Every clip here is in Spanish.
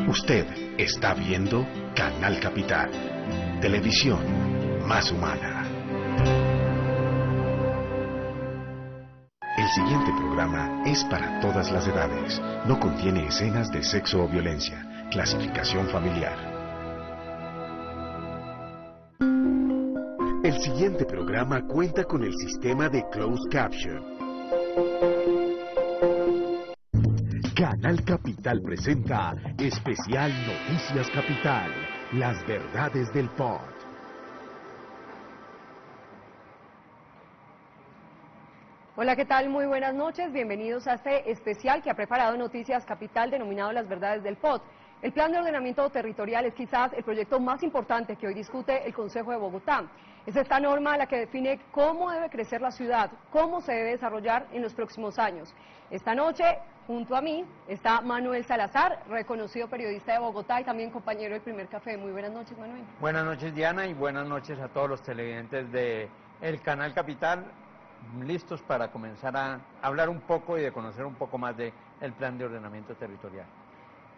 Usted está viendo Canal Capital, televisión más humana. El siguiente programa es para todas las edades. No contiene escenas de sexo o violencia. Clasificación familiar. El siguiente programa cuenta con el sistema de Closed Caption. Canal Capital presenta Especial Noticias Capital, las verdades del POT. Hola, ¿qué tal? Muy buenas noches. Bienvenidos a este especial que ha preparado Noticias Capital denominado Las verdades del POT. El Plan de Ordenamiento Territorial es quizás el proyecto más importante que hoy discute el Consejo de Bogotá. Es esta norma la que define cómo debe crecer la ciudad, cómo se debe desarrollar en los próximos años. Esta noche, junto a mí, está Manuel Salazar, reconocido periodista de Bogotá y también compañero del Primer Café. Muy buenas noches, Manuel. Buenas noches, Diana, y buenas noches a todos los televidentes de el Canal Capital, listos para comenzar a hablar un poco y de conocer un poco más del Plan de Ordenamiento Territorial.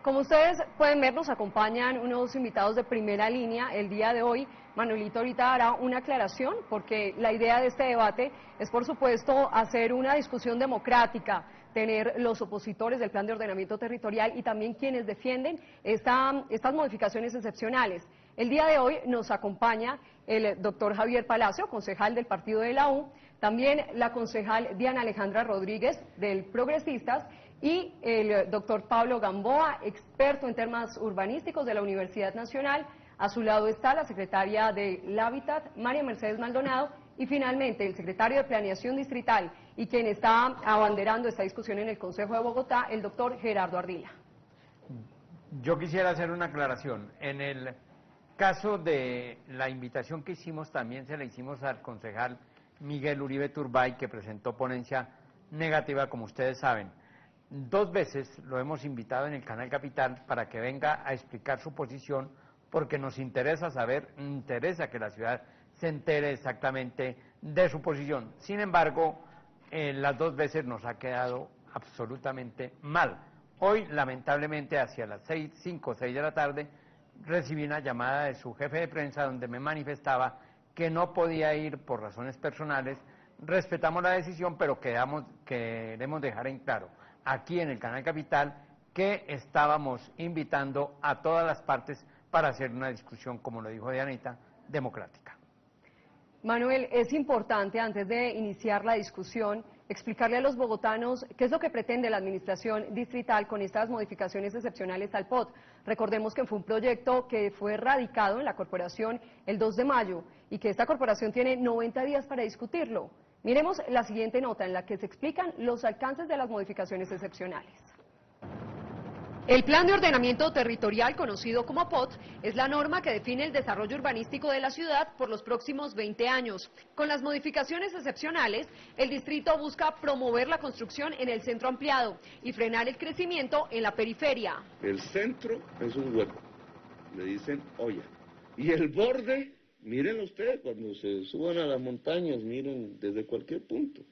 Como ustedes pueden ver, nos acompañan unos invitados de primera línea el día de hoy. Manuelito ahorita hará una aclaración, porque la idea de este debate es, por supuesto, hacer una discusión democrática, tener los opositores del Plan de Ordenamiento Territorial y también quienes defienden estas modificaciones excepcionales. El día de hoy nos acompaña el doctor Javier Palacio, concejal del partido de la U, también la concejal Diana Alejandra Rodríguez del Progresistas y el doctor Pablo Gamboa, experto en temas urbanísticos de la Universidad Nacional. A su lado está la secretaria del Hábitat, María Mercedes Maldonado, y finalmente el secretario de Planeación Distrital y quien está abanderando esta discusión en el Consejo de Bogotá, el doctor Gerardo Ardila. Yo quisiera hacer una aclaración. En el caso de la invitación que hicimos, también se la hicimos al concejal Miguel Uribe Turbay, que presentó ponencia negativa, como ustedes saben. 2 veces lo hemos invitado en el Canal Capital para que venga a explicar su posición, porque nos interesa saber, interesa que la ciudad se entere exactamente de su posición. Sin embargo, las 2 veces nos ha quedado absolutamente mal. Hoy, lamentablemente, hacia las 5 o 6 de la tarde, recibí una llamada de su jefe de prensa donde me manifestaba que no podía ir por razones personales. Respetamos la decisión, pero queremos dejar en claro aquí en el Canal Capital que estábamos invitando a todas las partes para hacer una discusión, como lo dijo Dianita, democrática. Manuel, es importante, antes de iniciar la discusión, explicarle a los bogotanos qué es lo que pretende la administración distrital con estas modificaciones excepcionales al POT. Recordemos que fue un proyecto que fue radicado en la corporación el 2 de mayo y que esta corporación tiene 90 días para discutirlo. Miremos la siguiente nota en la que se explican los alcances de las modificaciones excepcionales. El Plan de Ordenamiento Territorial, conocido como POT, es la norma que define el desarrollo urbanístico de la ciudad por los próximos 20 años. Con las modificaciones excepcionales, el distrito busca promover la construcción en el centro ampliado y frenar el crecimiento en la periferia. El centro es un hueco, le dicen olla. Y el borde, miren ustedes, cuando se suban a las montañas, miren desde cualquier punto.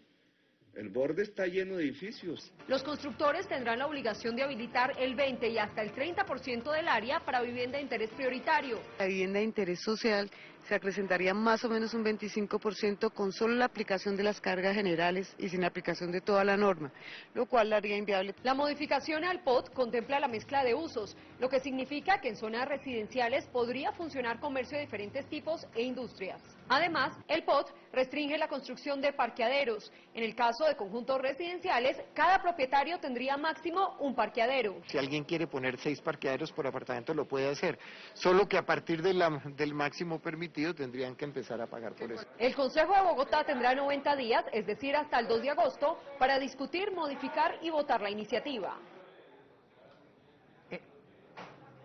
El borde está lleno de edificios. Los constructores tendrán la obligación de habilitar el 20 y hasta el 30% del área para vivienda de interés prioritario. La vivienda de interés social se acrecentaría más o menos un 25% con solo la aplicación de las cargas generales y sin aplicación de toda la norma, lo cual la haría inviable. La modificación al POT contempla la mezcla de usos, lo que significa que en zonas residenciales podría funcionar comercio de diferentes tipos e industrias. Además, el POT restringe la construcción de parqueaderos. En el caso de conjuntos residenciales, cada propietario tendría máximo un parqueadero. Si alguien quiere poner 6 parqueaderos por apartamento, lo puede hacer, solo que a partir del máximo permitido tendrían que empezar a pagar por eso. El Consejo de Bogotá tendrá 90 días, es decir, hasta el 2 de agosto, para discutir, modificar y votar la iniciativa.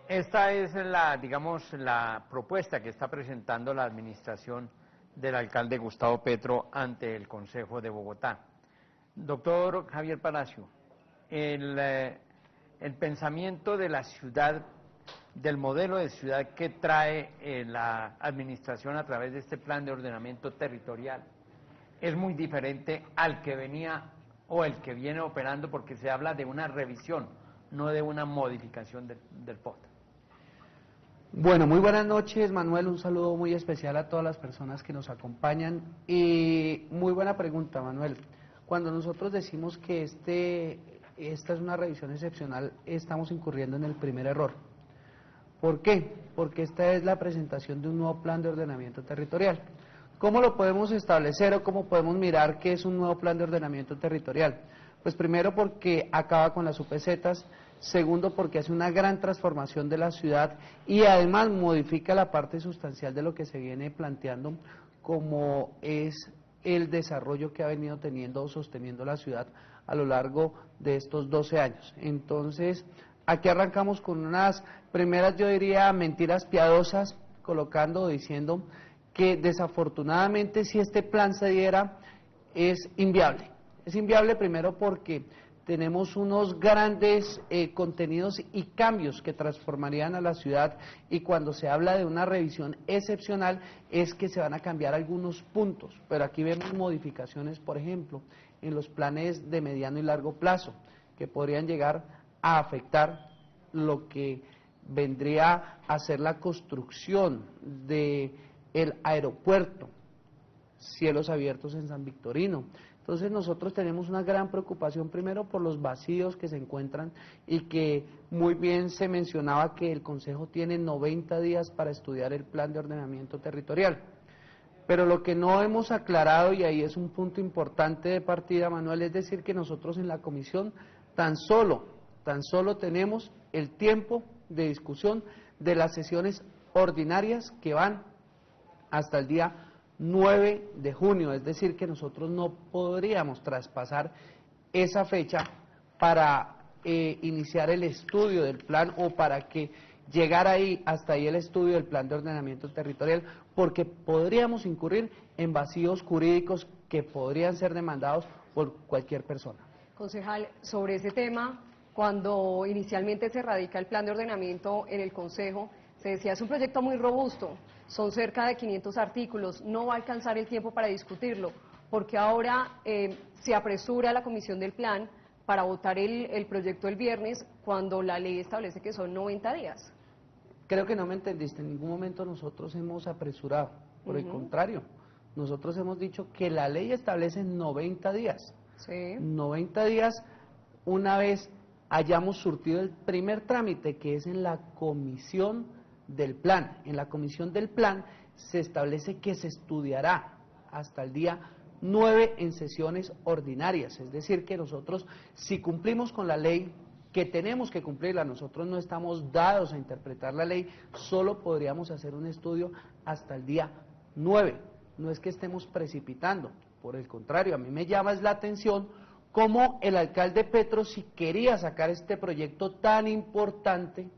Esta es la propuesta que está presentando la administración del alcalde Gustavo Petro ante el Consejo de Bogotá. Doctor Javier Palacio, el pensamiento de la ciudad, del modelo de ciudad que trae la administración a través de este plan de ordenamiento territorial, es muy diferente al que venía o el que viene operando, porque se habla de una revisión, no de una modificación del POT. Bueno, muy buenas noches, Manuel, un saludo muy especial a todas las personas que nos acompañan y muy buena pregunta, Manuel. Cuando nosotros decimos que esta es una revisión excepcional, estamos incurriendo en el primer error. ¿Por qué? Porque esta es la presentación de un nuevo plan de ordenamiento territorial. ¿Cómo lo podemos establecer o cómo podemos mirar qué es un nuevo plan de ordenamiento territorial? Pues primero porque acaba con las UPZs, segundo porque hace una gran transformación de la ciudad y además modifica la parte sustancial de lo que se viene planteando como es el desarrollo que ha venido teniendo o sosteniendo la ciudad a lo largo de estos 12 años. Entonces, aquí arrancamos con unas primeras, yo diría, mentiras piadosas, colocando o diciendo que desafortunadamente si este plan se diera es inviable. Es inviable primero porque tenemos unos grandes contenidos y cambios que transformarían a la ciudad y cuando se habla de una revisión excepcional es que se van a cambiar algunos puntos, pero aquí vemos modificaciones, por ejemplo, en los planes de mediano y largo plazo que podrían llegar a afectar lo que vendría a ser la construcción del aeropuerto, cielos abiertos en San Victorino. Entonces nosotros tenemos una gran preocupación primero por los vacíos que se encuentran y que muy bien se mencionaba que el Consejo tiene 90 días para estudiar el plan de ordenamiento territorial. Pero lo que no hemos aclarado, y ahí es un punto importante de partida, Manuel, es decir que nosotros en la comisión tan solo tenemos el tiempo de discusión de las sesiones ordinarias que van hasta el día 9 de junio, es decir que nosotros no podríamos traspasar esa fecha para iniciar el estudio del plan o para que llegara ahí, hasta ahí el estudio del plan de ordenamiento territorial, porque podríamos incurrir en vacíos jurídicos que podrían ser demandados por cualquier persona. Concejal, sobre ese tema, cuando inicialmente se radica el plan de ordenamiento en el Consejo, se decía es un proyecto muy robusto, son cerca de 500 artículos, no va a alcanzar el tiempo para discutirlo, porque ahora se apresura la comisión del plan para votar el proyecto el viernes, cuando la ley establece que son 90 días. Creo que no me entendiste, en ningún momento nosotros hemos apresurado, por el contrario, nosotros hemos dicho que la ley establece 90 días. Sí. 90 días una vez hayamos surtido el primer trámite, que es en la comisión del plan. En la comisión del plan se establece que se estudiará hasta el día 9 en sesiones ordinarias, es decir que nosotros si cumplimos con la ley, que tenemos que cumplirla, nosotros no estamos dados a interpretar la ley, solo podríamos hacer un estudio hasta el día 9, no es que estemos precipitando, por el contrario, a mí me llama la atención cómo el alcalde Petro, si quería sacar este proyecto tan importante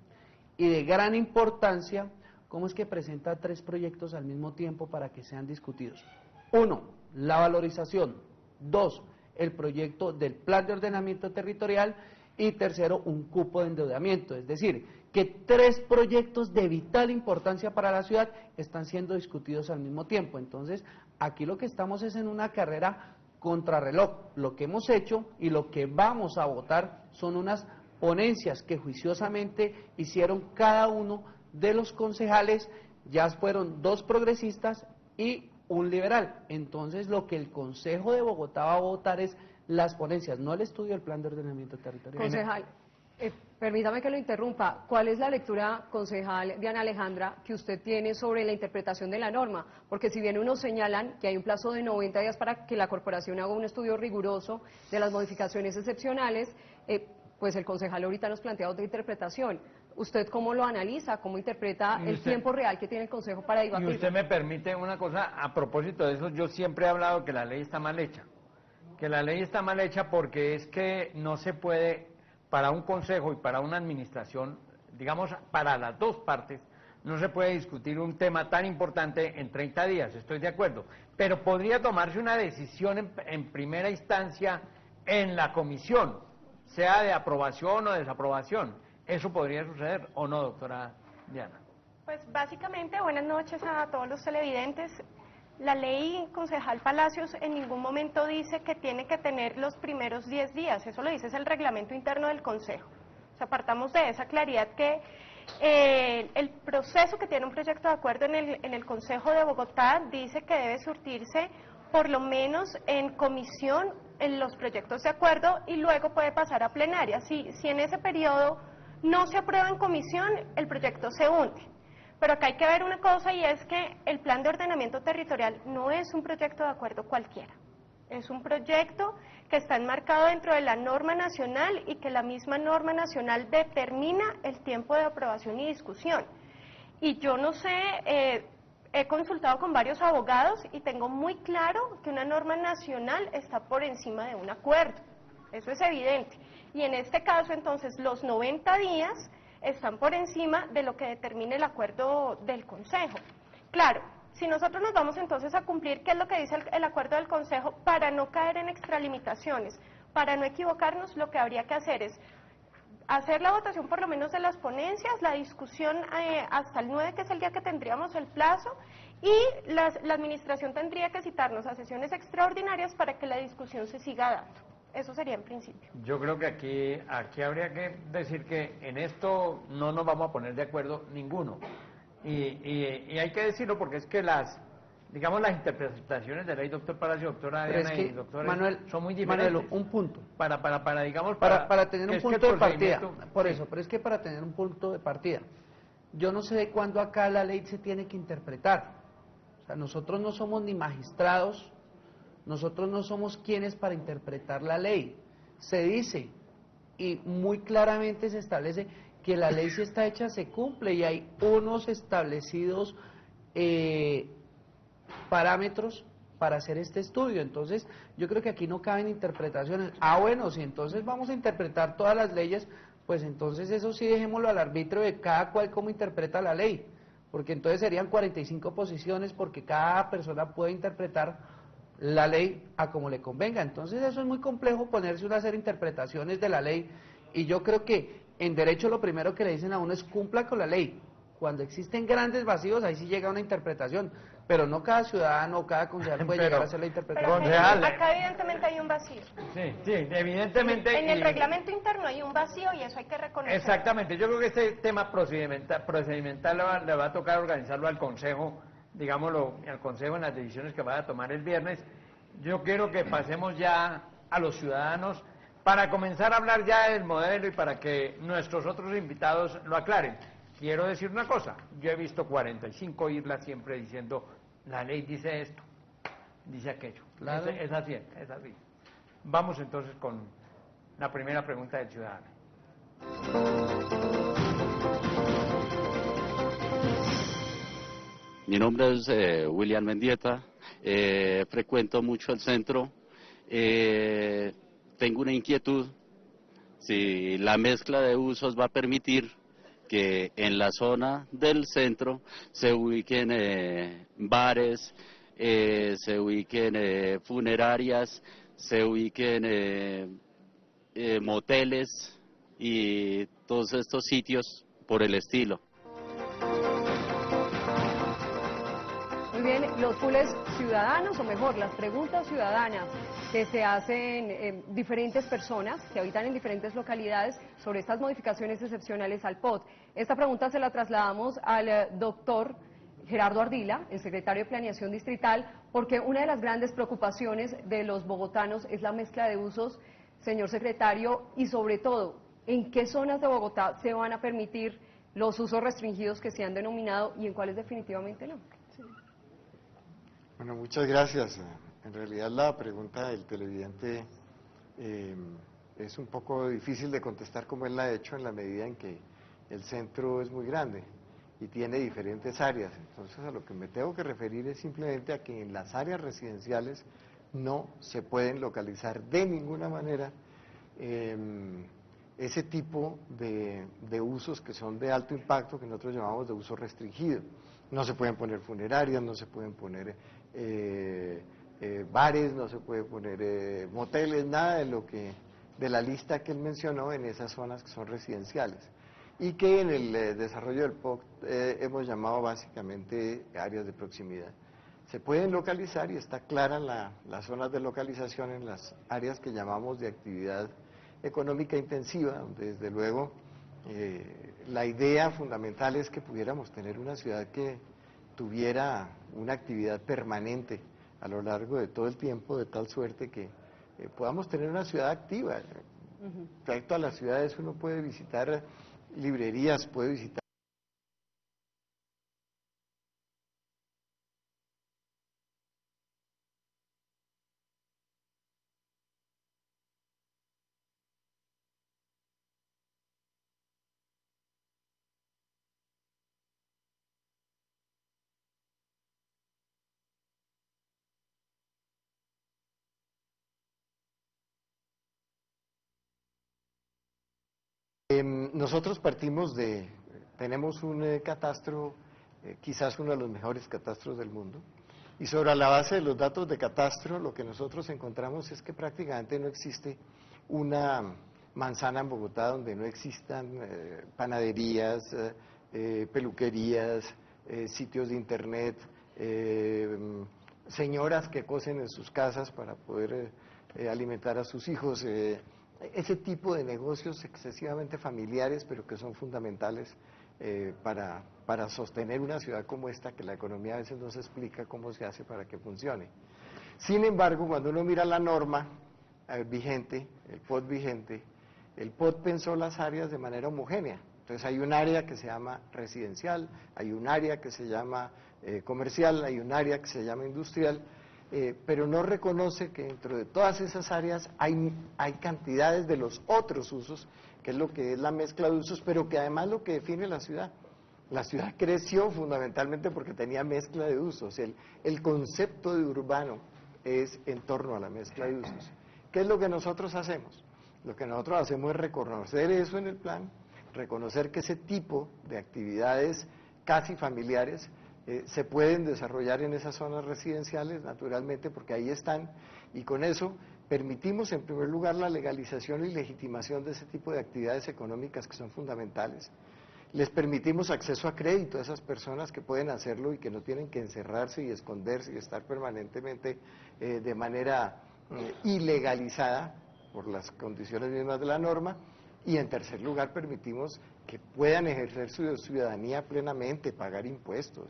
y de gran importancia, cómo es que presenta 3 proyectos al mismo tiempo para que sean discutidos. 1, la valorización, 2, el proyecto del plan de ordenamiento territorial y tercero, un cupo de endeudamiento, es decir, que 3 proyectos de vital importancia para la ciudad están siendo discutidos al mismo tiempo. Entonces, aquí lo que estamos es en una carrera contrarreloj. Lo que hemos hecho y lo que vamos a votar son unas ponencias que juiciosamente hicieron cada uno de los concejales, ya fueron 2 progresistas y un liberal. Entonces, lo que el Consejo de Bogotá va a votar es las ponencias, no el estudio del plan de ordenamiento territorial. Concejal, permítame que lo interrumpa. ¿Cuál es la lectura, concejal Diana Alejandra, que usted tiene sobre la interpretación de la norma? Porque si bien unos señalan que hay un plazo de 90 días para que la corporación haga un estudio riguroso de las modificaciones excepcionales, pues el concejal ahorita nos plantea otra interpretación. ¿Usted cómo lo analiza? ¿Cómo interpreta el tiempo real que tiene el Consejo para debatir? Y usted me permite una cosa, a propósito de eso, yo siempre he hablado que la ley está mal hecha. Que la ley está mal hecha porque es que no se puede, para un consejo y para una administración, digamos, para las 2 partes, no se puede discutir un tema tan importante en 30 días, estoy de acuerdo. Pero podría tomarse una decisión en primera instancia en la comisión, sea de aprobación o desaprobación. ¿Eso podría suceder o no, doctora Diana? Pues básicamente, buenas noches a todos los televidentes. La ley, concejal Palacios, en ningún momento dice que tiene que tener los primeros 10 días, eso lo dice es el reglamento interno del Consejo. O sea, partamos de esa claridad que el proceso que tiene un proyecto de acuerdo en el Consejo de Bogotá dice que debe surtirse por lo menos en comisión en los proyectos de acuerdo y luego puede pasar a plenaria. Si en ese periodo no se aprueba en comisión, el proyecto se hunde. Pero acá hay que ver una cosa, y es que el plan de ordenamiento territorial no es un proyecto de acuerdo cualquiera. Es un proyecto que está enmarcado dentro de la norma nacional y que la misma norma nacional determina el tiempo de aprobación y discusión. Y yo no sé, he consultado con varios abogados y tengo muy claro que una norma nacional está por encima de un acuerdo. Eso es evidente. Y en este caso, entonces, los 90 días están por encima de lo que determine el acuerdo del Consejo. Claro, si nosotros nos vamos entonces a cumplir, ¿qué es lo que dice el acuerdo del Consejo? Para no caer en extralimitaciones, para no equivocarnos, lo que habría que hacer es hacer la votación por lo menos de las ponencias, la discusión hasta el 9, que es el día que tendríamos el plazo, y la administración tendría que citarnos a sesiones extraordinarias para que la discusión se siga dando. Eso sería en principio. Yo creo que aquí habría que decir que en esto no nos vamos a poner de acuerdo ninguno. Y hay que decirlo porque es que las interpretaciones de la ley, doctor Palacio, doctora Diana y doctor Manuel, son muy diferentes. Manuel, un punto. Para tener un punto de partida. Por eso, pero es que para tener un punto de partida, yo no sé de cuándo acá la ley se tiene que interpretar. O sea, nosotros no somos ni magistrados, nosotros no somos quienes para interpretar la ley. Se dice, y muy claramente se establece, que la ley si está hecha se cumple y hay unos establecidos parámetros para hacer este estudio. Entonces, yo creo que aquí no caben interpretaciones. Bueno, si entonces vamos a interpretar todas las leyes, pues entonces eso sí dejémoslo al arbitrio de cada cual cómo interpreta la ley, porque entonces serían 45 posiciones porque cada persona puede interpretar la ley a como le convenga. Entonces eso es muy complejo, ponerse a hacer interpretaciones de la ley, y yo creo que en derecho lo primero que le dicen a uno es cumpla con la ley. Cuando existen grandes vacíos, ahí sí llega una interpretación, pero no cada ciudadano o cada concejal puede llegar a hacer la interpretación. Pero acá evidentemente hay un vacío. Sí, evidentemente. En el reglamento interno hay un vacío y eso hay que reconocerlo. Exactamente, yo creo que este tema procedimental le va a tocar organizarlo al Consejo, digámoslo, al Consejo en las decisiones que vaya a tomar el viernes. Yo quiero que pasemos ya a los ciudadanos para comenzar a hablar ya del modelo y para que nuestros otros invitados lo aclaren. Quiero decir una cosa, yo he visto 45 islas siempre diciendo, la ley dice esto, dice aquello. Claro. Es así, es así. Vamos entonces con la primera pregunta del ciudadano. Mi nombre es William Mendieta, frecuento mucho el centro. Tengo una inquietud, si la mezcla de usos va a permitir que en la zona del centro se ubiquen bares, se ubiquen funerarias, se ubiquen moteles y todos estos sitios por el estilo. Muy bien, los pools ciudadanos, o mejor, las preguntas ciudadanas que se hacen diferentes personas que habitan en diferentes localidades sobre estas modificaciones excepcionales al POT. Esta pregunta se la trasladamos al doctor Gerardo Ardila, el secretario de Planeación Distrital, porque una de las grandes preocupaciones de los bogotanos es la mezcla de usos, señor secretario, y sobre todo, ¿en qué zonas de Bogotá se van a permitir los usos restringidos que se han denominado y en cuáles definitivamente no? Sí. Bueno, muchas gracias. En realidad la pregunta del televidente es un poco difícil de contestar como él la ha hecho, en la medida en que el centro es muy grande y tiene diferentes áreas. Entonces a lo que me tengo que referir es simplemente a que en las áreas residenciales no se pueden localizar de ninguna manera ese tipo de usos que son de alto impacto, que nosotros llamamos de uso restringido. No se pueden poner funerarias, no se pueden poner bares, no se puede poner moteles, nada de la lista que él mencionó en esas zonas que son residenciales y que en el desarrollo del POT hemos llamado básicamente áreas de proximidad. Se pueden localizar y está clara las zonas de localización en las áreas que llamamos de actividad económica intensiva, donde desde luego La idea fundamental es que pudiéramos tener una ciudad que tuviera una actividad permanente a lo largo de todo el tiempo, de tal suerte que podamos tener una ciudad activa. Respecto a las ciudades, uno puede visitar librerías, puede visitar... Nosotros tenemos un catastro, quizás uno de los mejores catastros del mundo, y sobre la base de los datos de catastro lo que nosotros encontramos es que prácticamente no existe una manzana en Bogotá donde no existan panaderías, peluquerías, sitios de internet, señoras que cosen en sus casas para poder alimentar a sus hijos, ese tipo de negocios excesivamente familiares, pero que son fundamentales para sostener una ciudad como esta, que la economía a veces no se explica cómo se hace para que funcione. Sin embargo, cuando uno mira la norma vigente, el POT vigente, el POT pensó las áreas de manera homogénea. Entonces hay un área que se llama residencial, hay un área que se llama comercial, hay un área que se llama industrial, pero no reconoce que dentro de todas esas áreas hay cantidades de los otros usos, que es lo que es la mezcla de usos, pero que además lo que define la ciudad. La ciudad creció fundamentalmente porque tenía mezcla de usos. El concepto de urbano es en torno a la mezcla de usos. ¿Qué es lo que nosotros hacemos? Lo que nosotros hacemos es reconocer eso en el plan, reconocer que ese tipo de actividades casi familiares se pueden desarrollar en esas zonas residenciales, naturalmente, porque ahí están, y con eso permitimos, en primer lugar, la legalización y legitimación de ese tipo de actividades económicas que son fundamentales. Les permitimos acceso a crédito a esas personas que pueden hacerlo y que no tienen que encerrarse y esconderse y estar permanentemente de manera ilegalizada por las condiciones mismas de la norma. Y en tercer lugar, permitimos que puedan ejercer su ciudadanía plenamente, pagar impuestos.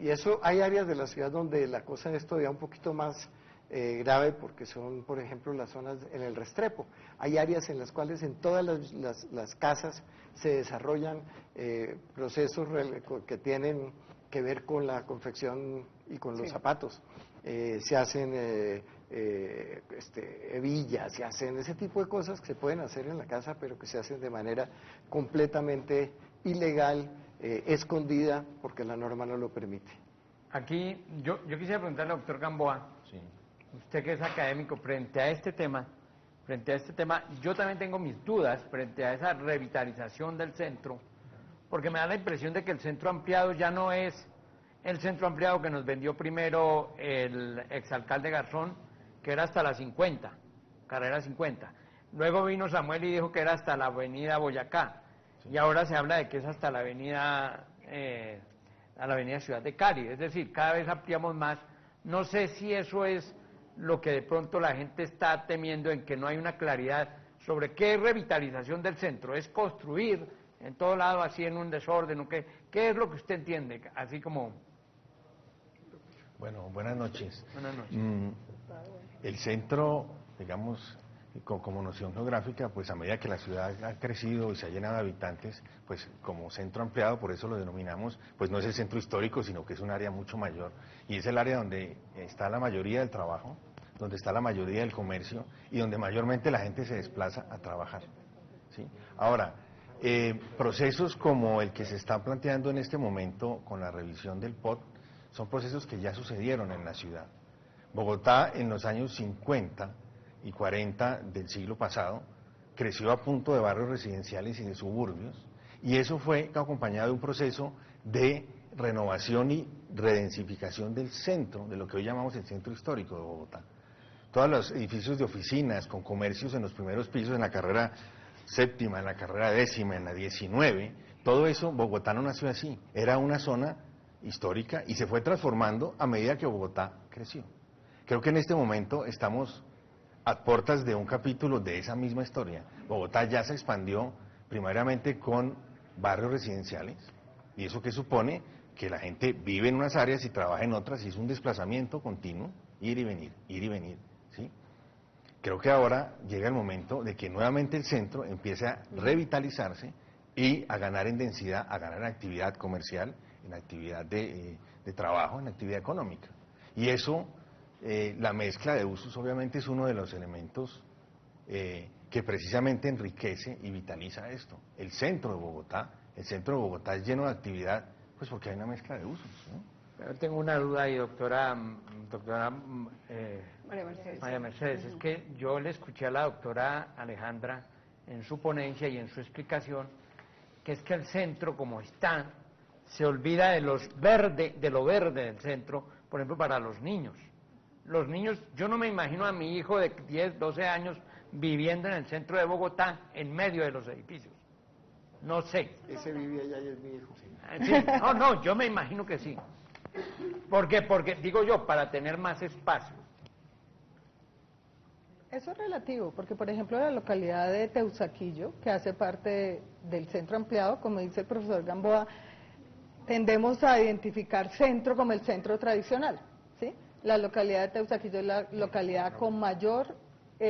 Y eso, hay áreas de la ciudad donde la cosa es todavía un poquito más grave, porque son, por ejemplo, las zonas en el Restrepo. Hay áreas en las cuales en todas las casas se desarrollan procesos que tienen que ver con la confección y con los zapatos. Se hacen hebillas, se hacen ese tipo de cosas que se pueden hacer en la casa, pero que se hacen de manera completamente ilegal, escondida, porque la norma no lo permite. Aquí yo quisiera preguntarle al doctor Gamboa, sí, usted que es académico, frente a este tema, yo también tengo mis dudas frente a esa revitalización del centro, porque me da la impresión de que el centro ampliado ya no es el centro ampliado que nos vendió primero el exalcalde Garzón, que era hasta la 50, carrera 50. Luego vino Samuel y dijo que era hasta la avenida Boyacá, sí, y ahora se habla de que es hasta la avenida Ciudad de Cali. Es decir, cada vez ampliamos más. No sé si eso es lo que de pronto la gente está temiendo, en que no hay una claridad sobre qué es revitalización del centro. ¿Es construir en todo lado así en un desorden? ¿O qué es lo que usted entiende? Así como... Bueno, buenas noches. Buenas noches. El centro, digamos, como noción geográfica, pues a medida que la ciudad ha crecido y se ha llenado de habitantes, pues como centro ampliado, por eso lo denominamos, pues no es el centro histórico, sino que es un área mucho mayor, y es el área donde está la mayoría del trabajo, donde está la mayoría del comercio, y donde mayormente la gente se desplaza a trabajar, ¿sí? Ahora, procesos como el que se está planteando en este momento con la revisión del POT, son procesos que ya sucedieron en la ciudad. Bogotá en los años 50 y 40 del siglo pasado creció a punto de barrios residenciales y de suburbios, y eso fue acompañado de un proceso de renovación y redensificación del centro, de lo que hoy llamamos el centro histórico de Bogotá. Todos los edificios de oficinas con comercios en los primeros pisos, en la carrera séptima, en la carrera décima, en la 19, todo eso, Bogotá no nació así, era una zona histórica y se fue transformando a medida que Bogotá creció. Creo que en este momento estamos a puertas de un capítulo de esa misma historia. Bogotá ya se expandió primariamente con barrios residenciales, y eso que supone que la gente vive en unas áreas y trabaja en otras, y es un desplazamiento continuo, ir y venir, ¿sí? Creo que ahora llega el momento de que nuevamente el centro empiece a revitalizarse y a ganar en densidad, a ganar en actividad comercial, en actividad de trabajo, en actividad económica. Y eso, la mezcla de usos obviamente es uno de los elementos que precisamente enriquece y vitaliza esto. El centro de Bogotá es lleno de actividad, pues porque hay una mezcla de usos, ¿no? Yo tengo una duda ahí, doctora María Mercedes. Es que yo le escuché a la doctora Alejandra en su ponencia y en su explicación, que es que el centro como está, se olvida de lo verde del centro, por ejemplo, para los niños. Los niños, yo no me imagino a mi hijo de 10, 12 años viviendo en el centro de Bogotá, en medio de los edificios. No sé. Ese vive allá y es mi hijo. Sí, no, yo me imagino que sí. ¿Por qué? Porque, digo yo, para tener más espacio. Eso es relativo, porque por ejemplo la localidad de Teusaquillo, que hace parte del centro ampliado, como dice el profesor Gamboa, tendemos a identificar centro como el centro tradicional, ¿sí? La localidad de Teusaquillo es la localidad con mayor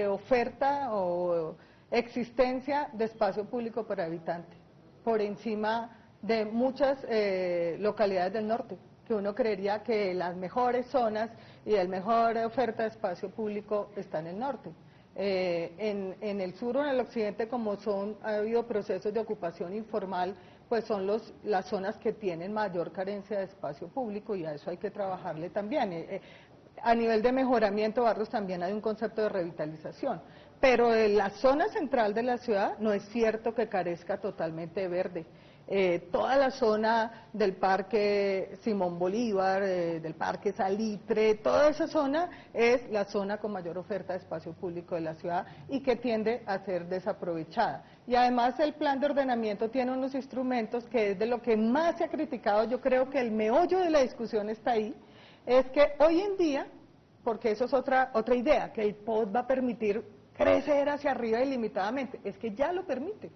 oferta o existencia de espacio público por habitante, por encima de muchas localidades del norte, que uno creería que las mejores zonas y la mejor oferta de espacio público está en el norte. En el sur o en el occidente, como ha habido procesos de ocupación informal, pues son las zonas que tienen mayor carencia de espacio público, y a eso hay que trabajarle también. A nivel de mejoramiento de barrios también hay un concepto de revitalización, pero en la zona central de la ciudad no es cierto que carezca totalmente de verde. Toda la zona del Parque Simón Bolívar, del Parque Salitre, toda esa zona es la zona con mayor oferta de espacio público de la ciudad y que tiende a ser desaprovechada. Y además el plan de ordenamiento tiene unos instrumentos que es de lo que más se ha criticado. Yo creo que el meollo de la discusión está ahí, es que hoy en día, porque eso es otra idea, que el POD va a permitir crecer hacia arriba ilimitadamente, es que ya lo permite.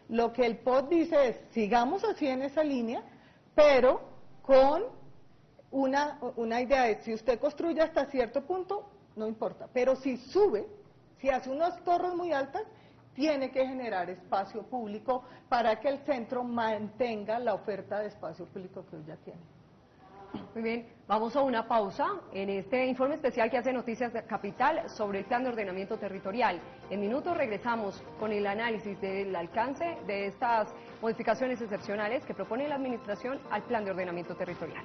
Lo que el POD dice es, sigamos así en esa línea, pero con una idea de, si usted construye hasta cierto punto, no importa, pero si sube, si hace unos torres muy altas, tiene que generar espacio público para que el centro mantenga la oferta de espacio público que hoy ya tiene. Muy bien, vamos a una pausa en este informe especial que hace Noticias Capital sobre el plan de ordenamiento territorial. En minutos regresamos con el análisis del alcance de estas modificaciones excepcionales que propone la Administración al plan de ordenamiento territorial.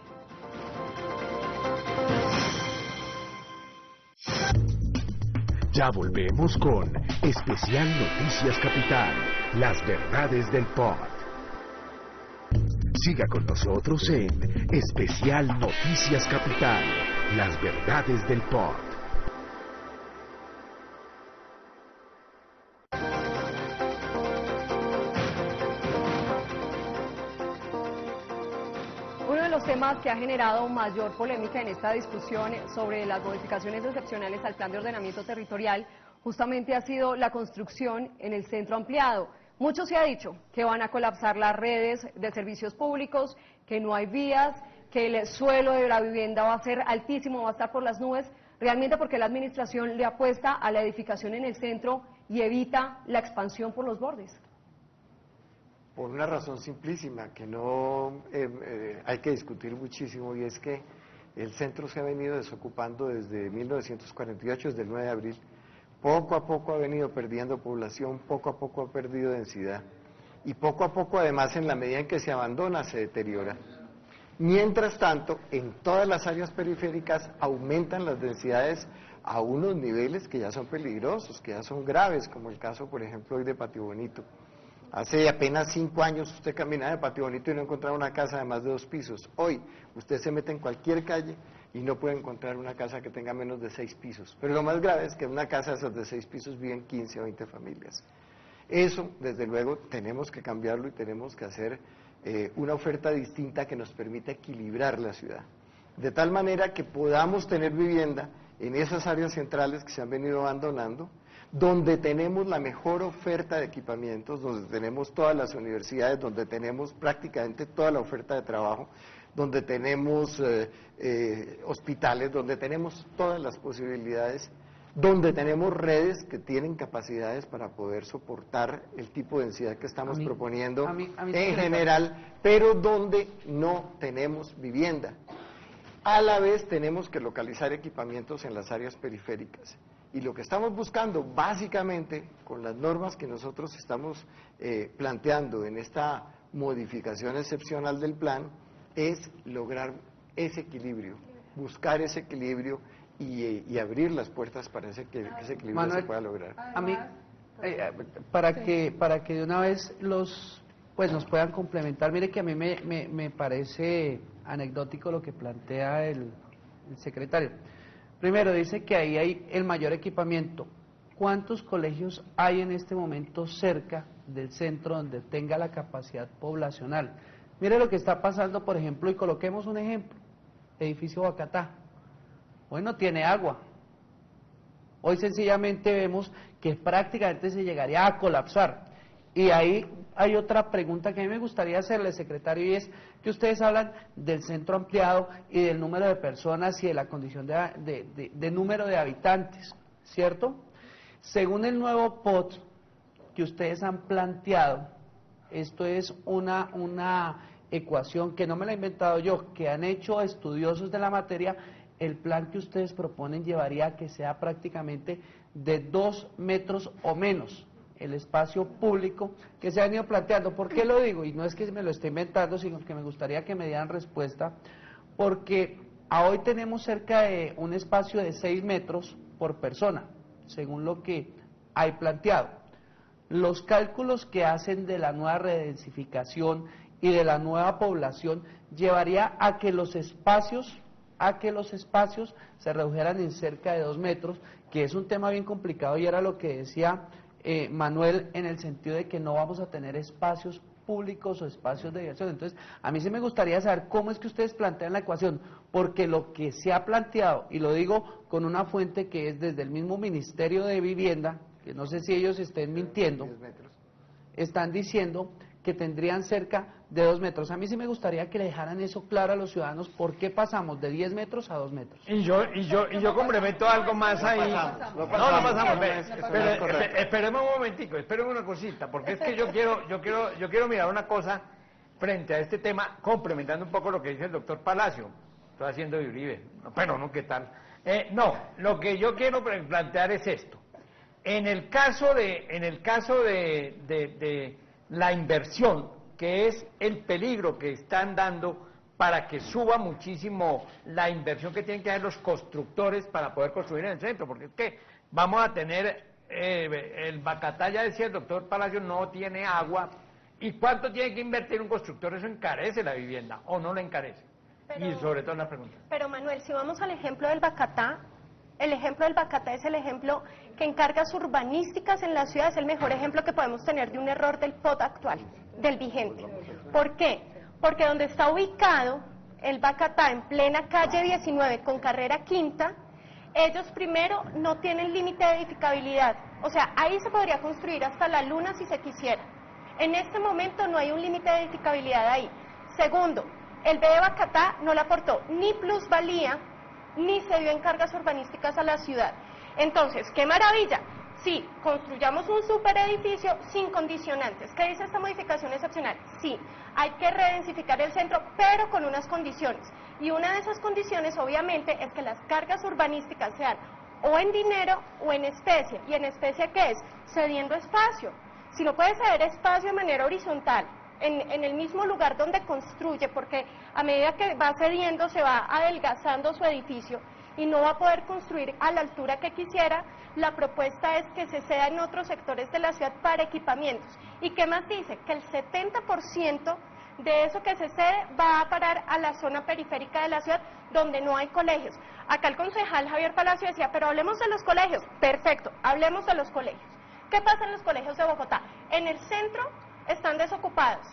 Ya volvemos con Especial Noticias Capital, las verdades del POD. Siga con nosotros en Especial Noticias Capital, las verdades del POD. Uno de los temas que ha generado mayor polémica en esta discusión sobre las modificaciones excepcionales al plan de ordenamiento territorial justamente ha sido la construcción en el centro ampliado. Mucho se ha dicho que van a colapsar las redes de servicios públicos, que no hay vías, que el suelo de la vivienda va a ser altísimo, va a estar por las nubes, realmente porque la administración le apuesta a la edificación en el centro y evita la expansión por los bordes. Por una razón simplísima, que no hay que discutir muchísimo, y es que el centro se ha venido desocupando desde 1948, desde el 9 de abril. Poco a poco ha venido perdiendo población, poco a poco ha perdido densidad, y poco a poco, además, en la medida en que se abandona, se deteriora. Mientras tanto, en todas las áreas periféricas aumentan las densidades a unos niveles que ya son peligrosos, que ya son graves, como el caso, por ejemplo, hoy de Patio Bonito. Hace apenas 5 años usted caminaba de Patio Bonito y no encontraba una casa de más de 2 pisos. Hoy usted se mete en cualquier calle y no puede encontrar una casa que tenga menos de 6 pisos. Pero lo más grave es que en una casa de esas de 6 pisos viven 15 o 20 familias. Eso, desde luego, tenemos que cambiarlo y tenemos que hacer una oferta distinta que nos permita equilibrar la ciudad. De tal manera que podamos tener vivienda en esas áreas centrales que se han venido abandonando, donde tenemos la mejor oferta de equipamientos, donde tenemos todas las universidades, donde tenemos prácticamente toda la oferta de trabajo, donde tenemos hospitales, donde tenemos todas las posibilidades, donde tenemos redes que tienen capacidades para poder soportar el tipo de densidad que estamos proponiendo en general, pero donde no tenemos vivienda. A la vez tenemos que localizar equipamientos en las áreas periféricas. Y lo que estamos buscando, básicamente, con las normas que nosotros estamos planteando en esta modificación excepcional del plan, es lograr ese equilibrio, buscar ese equilibrio y abrir las puertas para ese equilibrio Manuel, se pueda lograr. A mí, para que de una vez nos puedan complementar, mire que a mí me parece anecdótico lo que plantea el secretario. Primero, dice que ahí hay el mayor equipamiento. ¿Cuántos colegios hay en este momento cerca del centro donde tenga la capacidad poblacional? Mire lo que está pasando, por ejemplo, y coloquemos un ejemplo, edificio Boacatá. Hoy no tiene agua. Hoy sencillamente vemos que prácticamente se llegaría a colapsar. Y ahí hay otra pregunta que a mí me gustaría hacerle, secretario, y es que ustedes hablan del centro ampliado y del número de personas y de la condición de número de habitantes, ¿cierto? Según el nuevo POT que ustedes han planteado, esto es una ecuación que no me la he inventado yo, que han hecho estudiosos de la materia. El plan que ustedes proponen llevaría a que sea prácticamente de 2 metros o menos el espacio público que se ha venido planteando. ¿Por qué lo digo? Y no es que me lo esté inventando, sino que me gustaría que me dieran respuesta, porque hoy tenemos cerca de un espacio de 6 metros por persona, según lo que hay planteado. Los cálculos que hacen de la nueva redensificación y de la nueva población llevaría a que los espacios se redujeran en cerca de 2 metros, que es un tema bien complicado y era lo que decía Manuel, en el sentido de que no vamos a tener espacios públicos o espacios de diversión. Entonces, a mí sí me gustaría saber cómo es que ustedes plantean la ecuación, porque lo que se ha planteado, y lo digo con una fuente que es desde el mismo Ministerio de Vivienda, que no sé si ellos estén mintiendo, están diciendo que tendrían cerca de 2 metros. A mí sí me gustaría que le dejaran eso claro a los ciudadanos, ¿por qué pasamos de 10 metros a 2 metros? Y yo complemento algo más ahí. No pasamos. Esperemos un momentico, esperemos una cosita, porque es que yo quiero mirar una cosa frente a este tema, complementando un poco lo que dice el doctor Palacio. Estoy haciendo de Uribe, pero no, ¿qué tal? Lo que yo quiero plantear es esto. En el caso de la inversión, que es el peligro que están dando para que suba muchísimo la inversión que tienen que hacer los constructores para poder construir en el centro, porque es que vamos a tener, el Bacatá, ya decía el doctor Palacio, no tiene agua, ¿y cuánto tiene que invertir un constructor? Eso encarece la vivienda, ¿o no la encarece? Y sobre todo la pregunta. Pero Manuel, si vamos al ejemplo del Bacatá, el ejemplo del Bacatá es el ejemplo que en cargas urbanísticas en la ciudad es el mejor ejemplo que podemos tener de un error del POT actual, del vigente. ¿Por qué? Porque donde está ubicado el Bacatá, en plena calle 19 con carrera quinta, ellos primero no tienen límite de edificabilidad. O sea, ahí se podría construir hasta la luna si se quisiera. En este momento no hay un límite de edificabilidad ahí. Segundo, el B de Bacatá no le aportó ni plusvalía, ni se dio en cargas urbanísticas a la ciudad. Entonces, ¡qué maravilla! Sí, construyamos un superedificio sin condicionantes. ¿Qué dice esta modificación excepcional? Sí, hay que redensificar el centro, pero con unas condiciones. Y una de esas condiciones, obviamente, es que las cargas urbanísticas sean o en dinero o en especie. ¿Y en especie qué es? Cediendo espacio. Si no puede ceder espacio de manera horizontal, en el mismo lugar donde construye, porque a medida que va cediendo se va adelgazando su edificio y no va a poder construir a la altura que quisiera, la propuesta es que se ceda en otros sectores de la ciudad para equipamientos. ¿Y qué más dice? Que el 70% de eso que se cede va a parar a la zona periférica de la ciudad donde no hay colegios. Acá el concejal Javier Palacio decía, pero hablemos de los colegios. Perfecto, hablemos de los colegios. ¿Qué pasa en los colegios de Bogotá? En el centro están desocupados.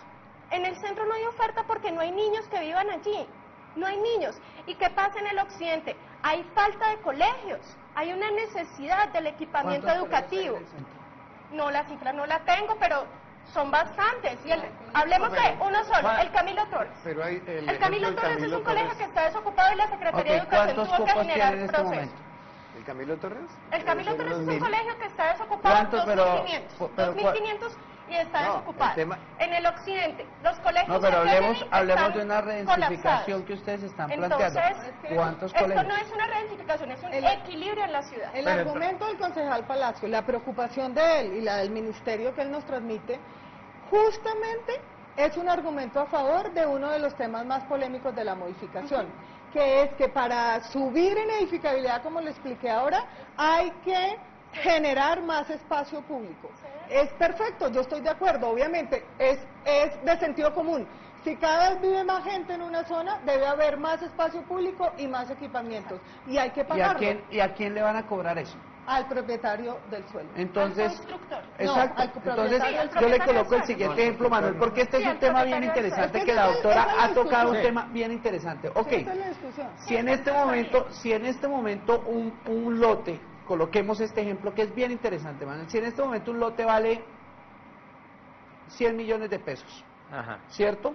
En el centro no hay oferta porque no hay niños que vivan allí. No hay niños. ¿Y qué pasa en el occidente? hay falta de colegios, hay una necesidad del equipamiento educativo. No, la cifra no la tengo, pero son bastantes. Y hablemos de uno solo, el Camilo Torres. Pero hay el Camilo Torres es un colegio que está desocupado y la Secretaría de Educación tuvo que generar procesos. ¿El Camilo Torres? El Camilo Torres es un colegio que está desocupado, 2.500 y está desocupado. En el occidente, los colegios... No, pero hablemos de una redensificación que ustedes están planteando. ¿Cuántos colegios? Esto no es una redensificación, es un equilibrio en la ciudad. El argumento del concejal Palacio, la preocupación de él y la del ministerio que él nos transmite, justamente es un argumento a favor de uno de los temas más polémicos de la modificación, que es que para subir en edificabilidad, como le expliqué ahora, hay que generar más espacio público. Es perfecto, yo estoy de acuerdo, obviamente, es de sentido común. Si cada vez vive más gente en una zona, debe haber más espacio público y más equipamientos, y hay que pagarlo. ¿Y a quién le van a cobrar eso? Al propietario del suelo. Entonces, al constructor. Exacto. Entonces, yo le coloco el siguiente ejemplo, Manuel, porque este es un tema bien interesante que la doctora ha tocado, un tema bien interesante. Ok, si en este momento un lote, coloquemos este ejemplo que es bien interesante, Manuel, si en este momento un lote vale 100 millones de pesos, ¿cierto?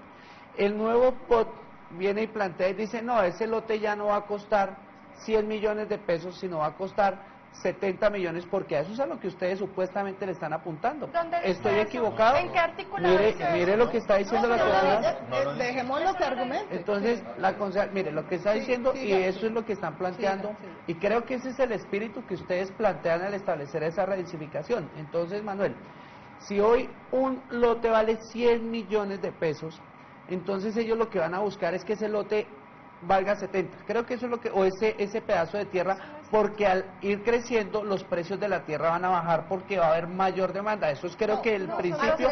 El nuevo POT viene y plantea y dice, no, ese lote ya no va a costar 100 millones de pesos, sino va a costar 70 millones, porque a eso es a lo que ustedes supuestamente le están apuntando. ¿Estoy equivocado? ¿En qué artículo? Mire lo que está diciendo la concejal. Dejemos lo que argumente. Entonces, la concejal, mire lo que está diciendo, y eso es lo que están planteando, y creo que ese es el espíritu que ustedes plantean al establecer esa redensificación. Entonces, Manuel, si hoy un lote vale 100 millones de pesos, entonces ellos lo que van a buscar es que ese lote valga 70. Creo que eso es lo que, o ese pedazo de tierra, porque al ir creciendo los precios de la tierra van a bajar porque va a haber mayor demanda. Eso es creo que el principio.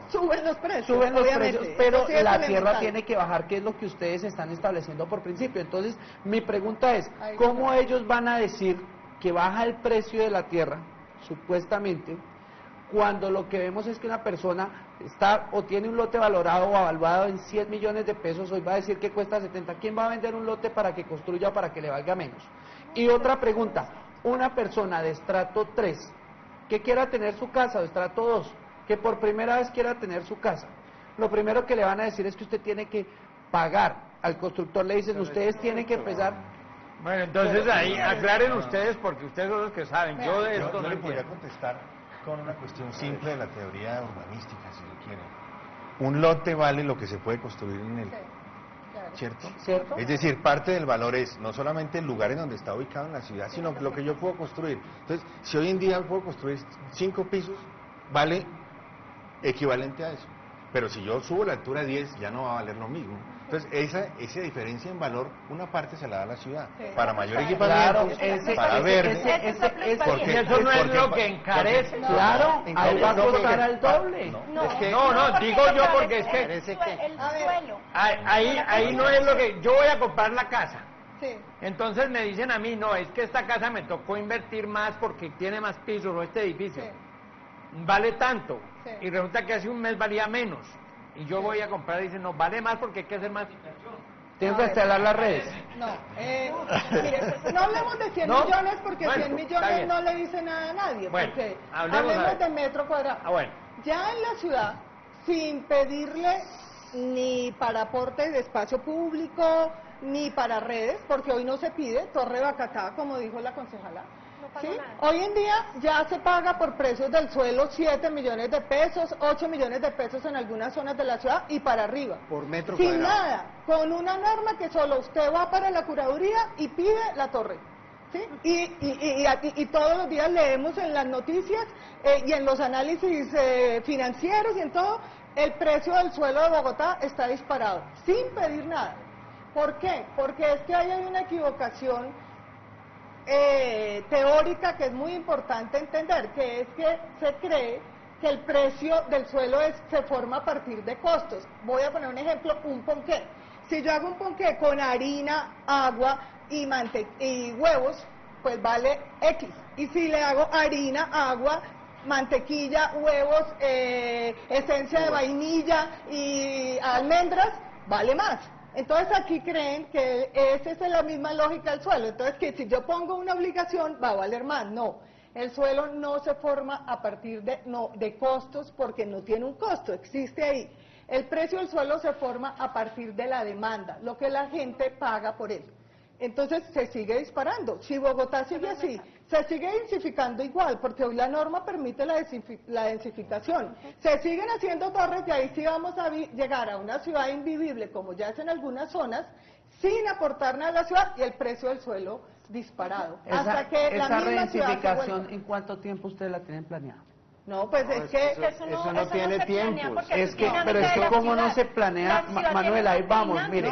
Suben los precios. Suben los precios, pero la tierra tiene que bajar, que es lo que ustedes están estableciendo por principio. Entonces, mi pregunta es, ¿cómo ellos van a decir que baja el precio de la tierra, supuestamente, cuando lo que vemos es que una persona está o tiene un lote valorado o evaluado en 100 millones de pesos, hoy va a decir que cuesta 70, ¿quién va a vender un lote para que construya o para que le valga menos? Y otra pregunta, una persona de estrato 3 que quiera tener su casa, o estrato 2, que por primera vez quiera tener su casa, lo primero que le van a decir es que usted tiene que pagar, al constructor le dicen, ustedes tienen que empezar. Bueno, entonces ahí aclaren ustedes, porque ustedes son los que saben, yo de esto no le entiendo. podría contestar con una cuestión simple de la teoría urbanística, si lo quieren. Un lote vale lo que se puede construir en él, ¿cierto? Es decir, parte del valor es no solamente el lugar en donde está ubicado en la ciudad, sino lo que yo puedo construir. Entonces, si hoy en día puedo construir 5 pisos, vale equivalente a eso. Pero si yo subo la altura a 10, ya no va a valer lo mismo. Entonces, esa diferencia en valor, una parte se la da a la ciudad, para mayor equipamiento, para verde, porque eso no es lo que encarece. Claro, ahí va a costar al doble. No, digo yo porque es que el suelo. ahí no es lo que, yo voy a comprar la casa. Sí. Entonces me dicen a mí, no, es que esta casa me tocó invertir más porque tiene más pisos, o este edificio vale tanto, y resulta que hace un mes valía menos. Y yo voy a comprar y dicen, no, vale más porque hay que hacer más inversión. Tengo que instalar las redes. Mire, no hablemos de 100 millones porque 100 millones no le dice nada a nadie. Porque hablemos de metro cuadrado. Ya en la ciudad, sin pedirle ni para aporte de espacio público, ni para redes, porque hoy no se pide, Torre Bacatá, como dijo la concejala. ¿Sí? Hoy en día ya se paga por precios del suelo 7 millones de pesos, 8 millones de pesos en algunas zonas de la ciudad y para arriba. Por metro sin cuadrado. Nada, con una norma que solo usted va para la curaduría y pide la torre. ¿Sí? Y todos los días leemos en las noticias y en los análisis financieros y en todo, el precio del suelo de Bogotá está disparado, sin pedir nada. ¿Por qué? Porque es que ahí hay una equivocación teórica que es muy importante entender, que es que se cree que el precio del suelo se forma a partir de costos. Voy a poner un ejemplo, un ponqué. Si yo hago un ponqué con harina, agua y huevos, pues vale X. Y si le hago harina, agua, mantequilla, huevos, esencia de vainilla y almendras, vale más. Entonces aquí creen que esa es la misma lógica del suelo. Entonces que si yo pongo una obligación va a valer más. No, el suelo no se forma a partir de costos porque no tiene un costo, existe ahí. El precio del suelo se forma a partir de la demanda, lo que la gente paga por él. Entonces se sigue disparando. Si Bogotá sigue así, se sigue densificando igual, porque hoy la norma permite la densificación. Se siguen haciendo torres y ahí sí vamos a llegar a una ciudad invivible, como ya es en algunas zonas, sin aportar nada a la ciudad y el precio del suelo disparado. Hasta que la misma densificación, ¿en cuánto tiempo ustedes la tienen planeada? No, pues no, es que eso no tiene tiempo. Pero es que como no se planea, Manuela, ahí vamos, mire,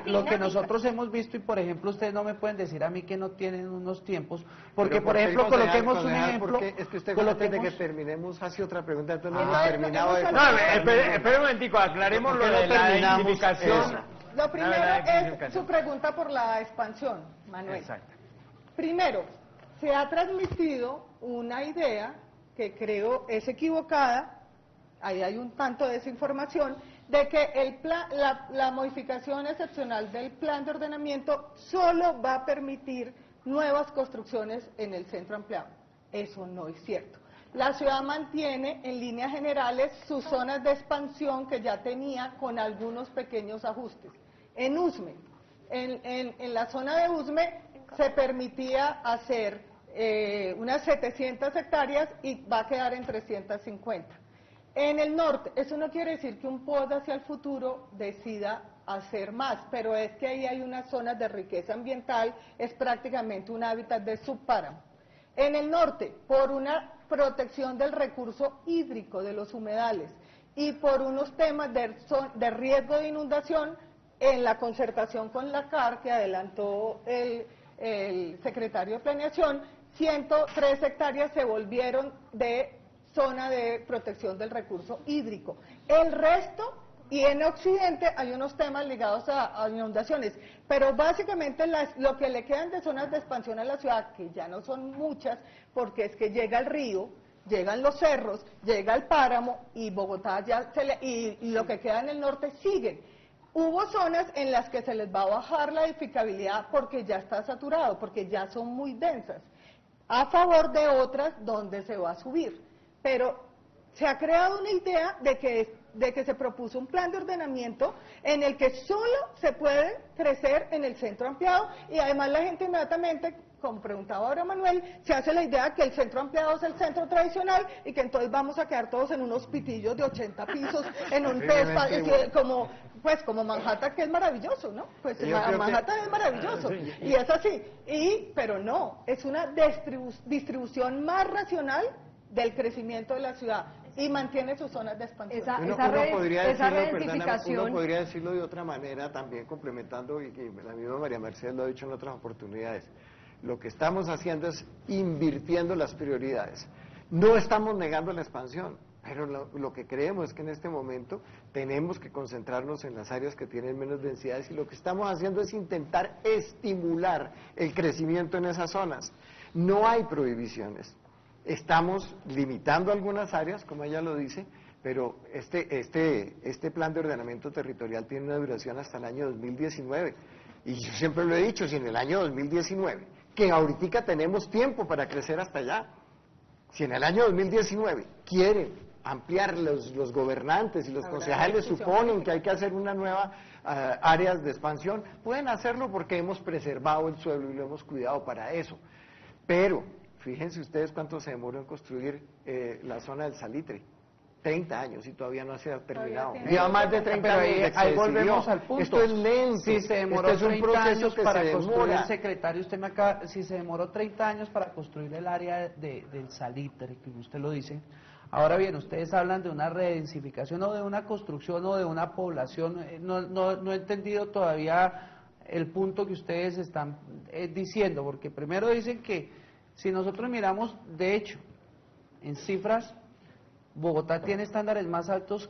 lo que nosotros hemos visto, y por ejemplo ustedes no me pueden decir a mí que no tienen unos tiempos, porque por ejemplo coloquemos un ejemplo. Es que usted antes de que terminemos hace otra pregunta, entonces no hemos terminado de... No, espere un momentico, aclaremos lo de la identificación. Lo primero es su pregunta por la expansión, Manuel. Exacto. Primero, se ha transmitido una idea que creo es equivocada, ahí hay un tanto de desinformación, de que la modificación excepcional del plan de ordenamiento solo va a permitir nuevas construcciones en el centro ampliado. Eso no es cierto. La ciudad mantiene en líneas generales sus zonas de expansión que ya tenía con algunos pequeños ajustes. En Usme, en la zona de Usme se permitía hacer unas 700 hectáreas y va a quedar en 350. En el norte, eso no quiere decir que un POD hacia el futuro decida hacer más, pero es que ahí hay unas zonas de riqueza ambiental, es prácticamente un hábitat de subpáramo. En el norte, por una protección del recurso hídrico de los humedales y por unos temas de riesgo de inundación, en la concertación con la CAR, que adelantó el secretario de Planeación, 103 hectáreas se volvieron de zona de protección del recurso hídrico. El resto, y en Occidente hay unos temas ligados a inundaciones, pero básicamente lo que le quedan de zonas de expansión a la ciudad, que ya no son muchas, porque es que llega el río, llegan los cerros, llega el páramo, y Bogotá y lo que queda en el norte siguen. Hubo zonas en las que se les va a bajar la edificabilidad porque ya está saturado, porque ya son muy densas, a favor de otras donde se va a subir. Pero se ha creado una idea de que se propuso un plan de ordenamiento en el que solo se puede crecer en el centro ampliado, y además la gente inmediatamente, como preguntaba ahora Manuel, se hace la idea que el centro ampliado es el centro tradicional y que entonces vamos a quedar todos en unos pitillos de 80 pisos, en un como Manhattan, que es maravilloso, ¿no? Pues Manhattan es maravilloso, y es así, pero no, es una distribución más racional del crecimiento de la ciudad y mantiene sus zonas de expansión. Uno podría decirlo de otra manera también, complementando, y que la misma María Mercedes lo ha dicho en otras oportunidades. Lo que estamos haciendo es invirtiendo las prioridades. No estamos negando la expansión, pero lo que creemos es que en este momento tenemos que concentrarnos en las áreas que tienen menos densidades, y lo que estamos haciendo es intentar estimular el crecimiento en esas zonas. No hay prohibiciones. Estamos limitando algunas áreas, como ella lo dice, pero este plan de ordenamiento territorial tiene una duración hasta el año 2019. Y yo siempre lo he dicho, si en el año 2019, que ahorita tenemos tiempo para crecer hasta allá, si en el año 2019 quieren ampliar los gobernantes y los concejales suponen que hay que hacer una nueva áreas de expansión, pueden hacerlo porque hemos preservado el suelo y lo hemos cuidado para eso. Pero fíjense ustedes cuánto se demoró en construir la zona del Salitre. 30 años y todavía no se ha terminado. Lleva más de 30 años. Ahí volvemos al punto. Esto es lento. Si se demoró es un 30 años para construir, demora. secretario, si se demoró 30 años para construir el área del Salitre, que usted lo dice, ahora bien, ustedes hablan de una redensificación o de una construcción o de una población. No he entendido todavía el punto que ustedes están diciendo, porque primero dicen que si nosotros miramos, de hecho, en cifras, Bogotá tiene estándares más altos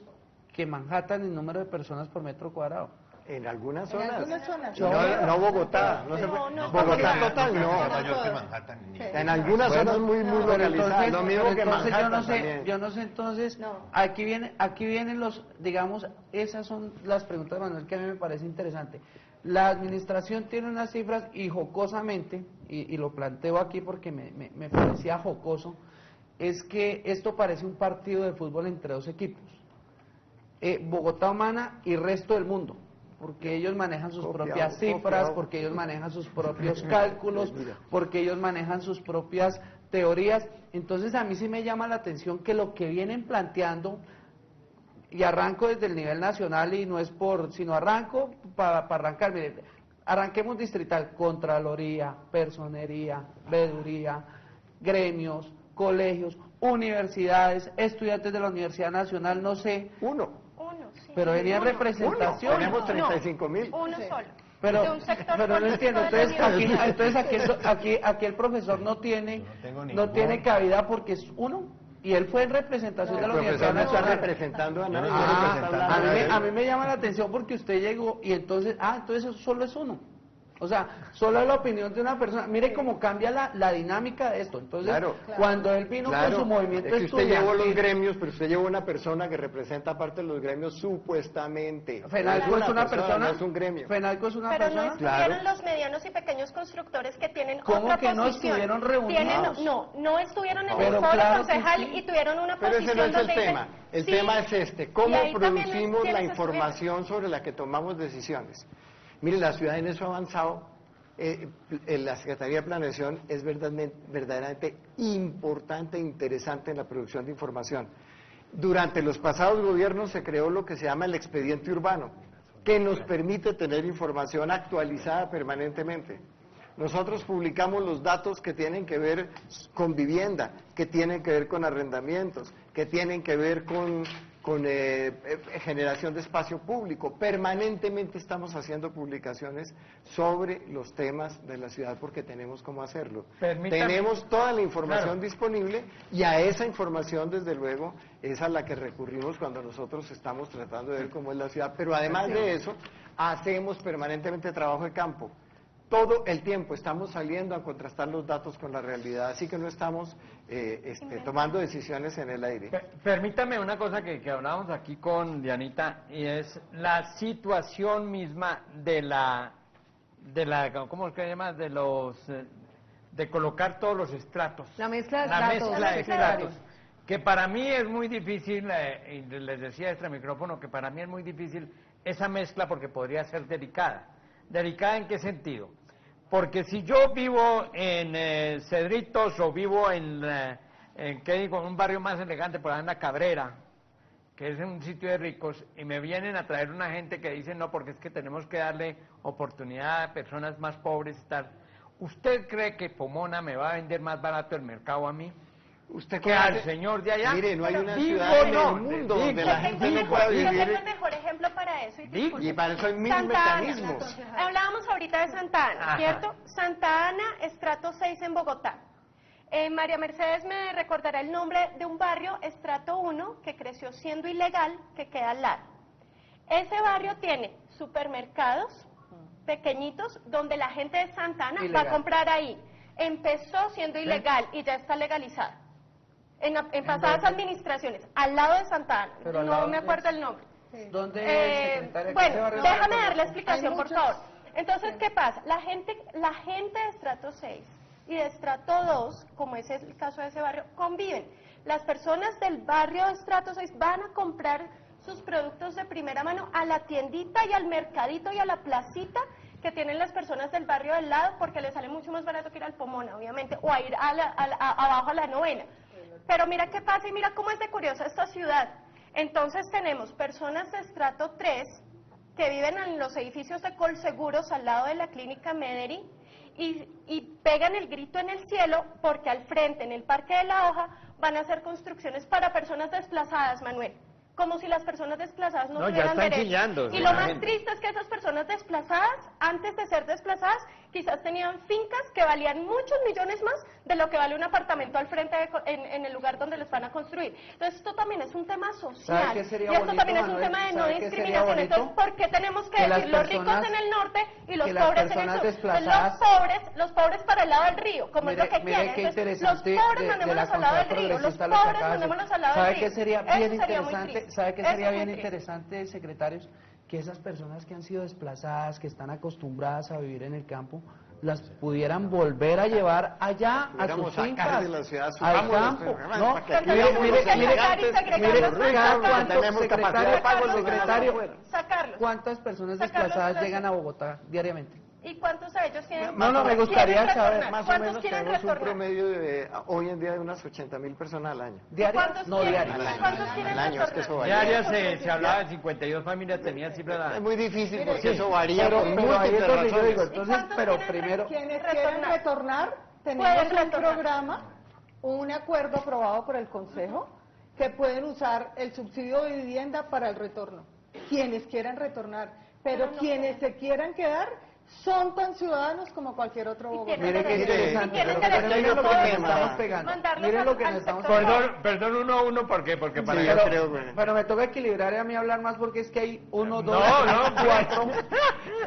que Manhattan en número de personas por metro cuadrado. En algunas zonas. En algunas zonas. No Bogotá. No, Bogotá total, no. Mayor que Manhattan. En algunas zonas muy localizadas. Lo mismo que Manhattan yo no sé entonces, aquí vienen los, digamos, esas son las preguntas de Manuel que a mí me parece interesante. La administración tiene unas cifras y jocosamente, y lo planteo aquí porque me parecía jocoso, es que esto parece un partido de fútbol entre dos equipos. Bogotá Humana y resto del mundo, porque ellos manejan sus propias cifras, porque ellos manejan sus propios cálculos, porque ellos manejan sus propias teorías. Entonces a mí sí me llama la atención que lo que vienen planteando, y arranco desde el nivel nacional y no es sino arranco para arrancar, mire, arranquemos distrital, Contraloría, Personería, Veeduría, gremios, colegios, universidades, estudiantes de la Universidad Nacional, no sé. Uno, sí. Pero venía en representación. Tenemos 35.000. Uno solo. Pero no entiendo, entonces aquí el profesor no tiene cabida porque es uno. Y él fue en representación de la Universidad Nacional. No está representando a nadie. A mí me llama la atención porque usted llegó y entonces eso solo es uno. O sea, solo es la opinión de una persona. Mire cómo cambia la dinámica de esto. Entonces, cuando él vino con su movimiento es que usted llevó los gremios, pero usted llevó una persona que representa parte de los gremios supuestamente. ¿Fenalco es una persona? No es un gremio. ¿Fenalco es una pero persona? Pero no estuvieron los medianos y pequeños constructores que tienen otra posición. ¿Cómo que no estuvieron reunidos? No estuvieron en el foro concejal y tuvieron una posición. Pero ese no es el tema. El tema es este. ¿Cómo producimos la información sobre la que tomamos decisiones? Mire, la ciudad en eso ha avanzado. La Secretaría de Planeación es verdaderamente importante e interesante en la producción de información. Durante los pasados gobiernos se creó lo que se llama el expediente urbano, que nos permite tener información actualizada permanentemente. Nosotros publicamos los datos que tienen que ver con vivienda, que tienen que ver con arrendamientos, que tienen que ver con generación de espacio público. Permanentemente estamos haciendo publicaciones sobre los temas de la ciudad porque tenemos cómo hacerlo. Tenemos toda la información disponible y a esa información, desde luego, es a la que recurrimos cuando nosotros estamos tratando de ver cómo es la ciudad. Pero además de eso, hacemos permanentemente trabajo de campo. Todo el tiempo estamos saliendo a contrastar los datos con la realidad, así que no estamos tomando decisiones en el aire. Permítame una cosa que hablábamos aquí con Dianita, y es la situación misma de la ¿cómo se llama? De colocar todos los estratos. La mezcla de estratos. Que para mí es muy difícil, y les decía extra micrófono, que para mí es muy difícil esa mezcla porque podría ser delicada. ¿Delicada en qué sentido? Porque si yo vivo en Cedritos o vivo en un barrio más elegante, por allá en La Cabrera, que es un sitio de ricos, y me vienen a traer una gente que dice no, porque es que tenemos que darle oportunidad a personas más pobres y tal. ¿Usted cree que Pomona me va a vender más barato el mercado a mí? ¿Usted que al señor de allá? Mire, no hay una ciudad en el mundo donde la gente no pueda vivir. Yo tengo el mejor ejemplo para eso. Y para eso hay mil mecanismos. Hablábamos ahorita de Santa Ana, ¿cierto? Santa Ana, estrato 6 en Bogotá. María Mercedes me recordará el nombre de un barrio, estrato 1, que creció siendo ilegal, que queda al lado. Ese barrio tiene supermercados pequeñitos donde la gente de Santa Ana va a comprar ahí. Empezó siendo ilegal y ya está legalizado. En pasadas administraciones, al lado de Santa Ana, no me acuerdo el nombre. ¿Dónde? Bueno, déjame dar la explicación, por favor. Entonces, ¿qué pasa? La gente de estrato 6 y de estrato 2, como es el caso de ese barrio, conviven. Las personas del barrio de estrato 6 van a comprar sus productos de primera mano a la tiendita y al mercadito y a la placita que tienen las personas del barrio del lado, porque les sale mucho más barato que ir al Pomona, obviamente, o a ir abajo a la Novena. Pero mira qué pasa y mira cómo es de curiosa esta ciudad. Entonces tenemos personas de estrato 3 que viven en los edificios de Colseguros al lado de la clínica Mederi y pegan el grito en el cielo porque al frente, en el Parque de la Hoja, van a hacer construcciones para personas desplazadas, Manuel. Como si las personas desplazadas no tuvieran derecho. Y lo más triste es que esas personas desplazadas, antes de ser desplazadas, quizás tenían fincas que valían muchos millones más de lo que vale un apartamento al frente en el lugar donde los van a construir. Entonces esto también es un tema social, y esto también es un tema de no discriminación. Entonces, ¿por qué tenemos que decir los ricos en el norte y los pobres en el sur? Los pobres para el lado del río, como es lo que quieren. Entonces, los pobres mandémoslos al lado del río, los pobres mandémoslos al lado del río. ¿Sabe qué sería bien interesante, secretarios? Que esas personas que han sido desplazadas, que están acostumbradas a vivir en el campo, las pudieran volver a llevar allá a sus fincas, de la ciudad, al campo. No, secretario, ¿cuántas personas desplazadas llegan a Bogotá diariamente? ¿Y cuántos de ellos tienen? No, me gustaría saber. Más o menos tenemos un promedio de, hoy en día, de unas 80.000 personas al año. ¿Diarias? No, diarias. ¿Cuántos quieren retornar? Diarias se hablaba de 52 familias, tenían siempre la... Es muy difícil porque eso varía por pero ahí es donde razones. yo digo, entonces, pero primero... Quienes quieren retornar, tenemos un programa, un acuerdo aprobado por el Consejo, que pueden usar el subsidio de vivienda para el retorno. Quienes quieran retornar, pero quienes se quieran quedar son tan ciudadanos como cualquier otro bogotano. Miren qué interesante, miren lo que nos estamos pegando. Miren lo que nos estamos pegando. Perdón, uno, ¿por qué? Porque para pero me toca equilibrar y a mí hablar más porque es que hay 1, 2, 4.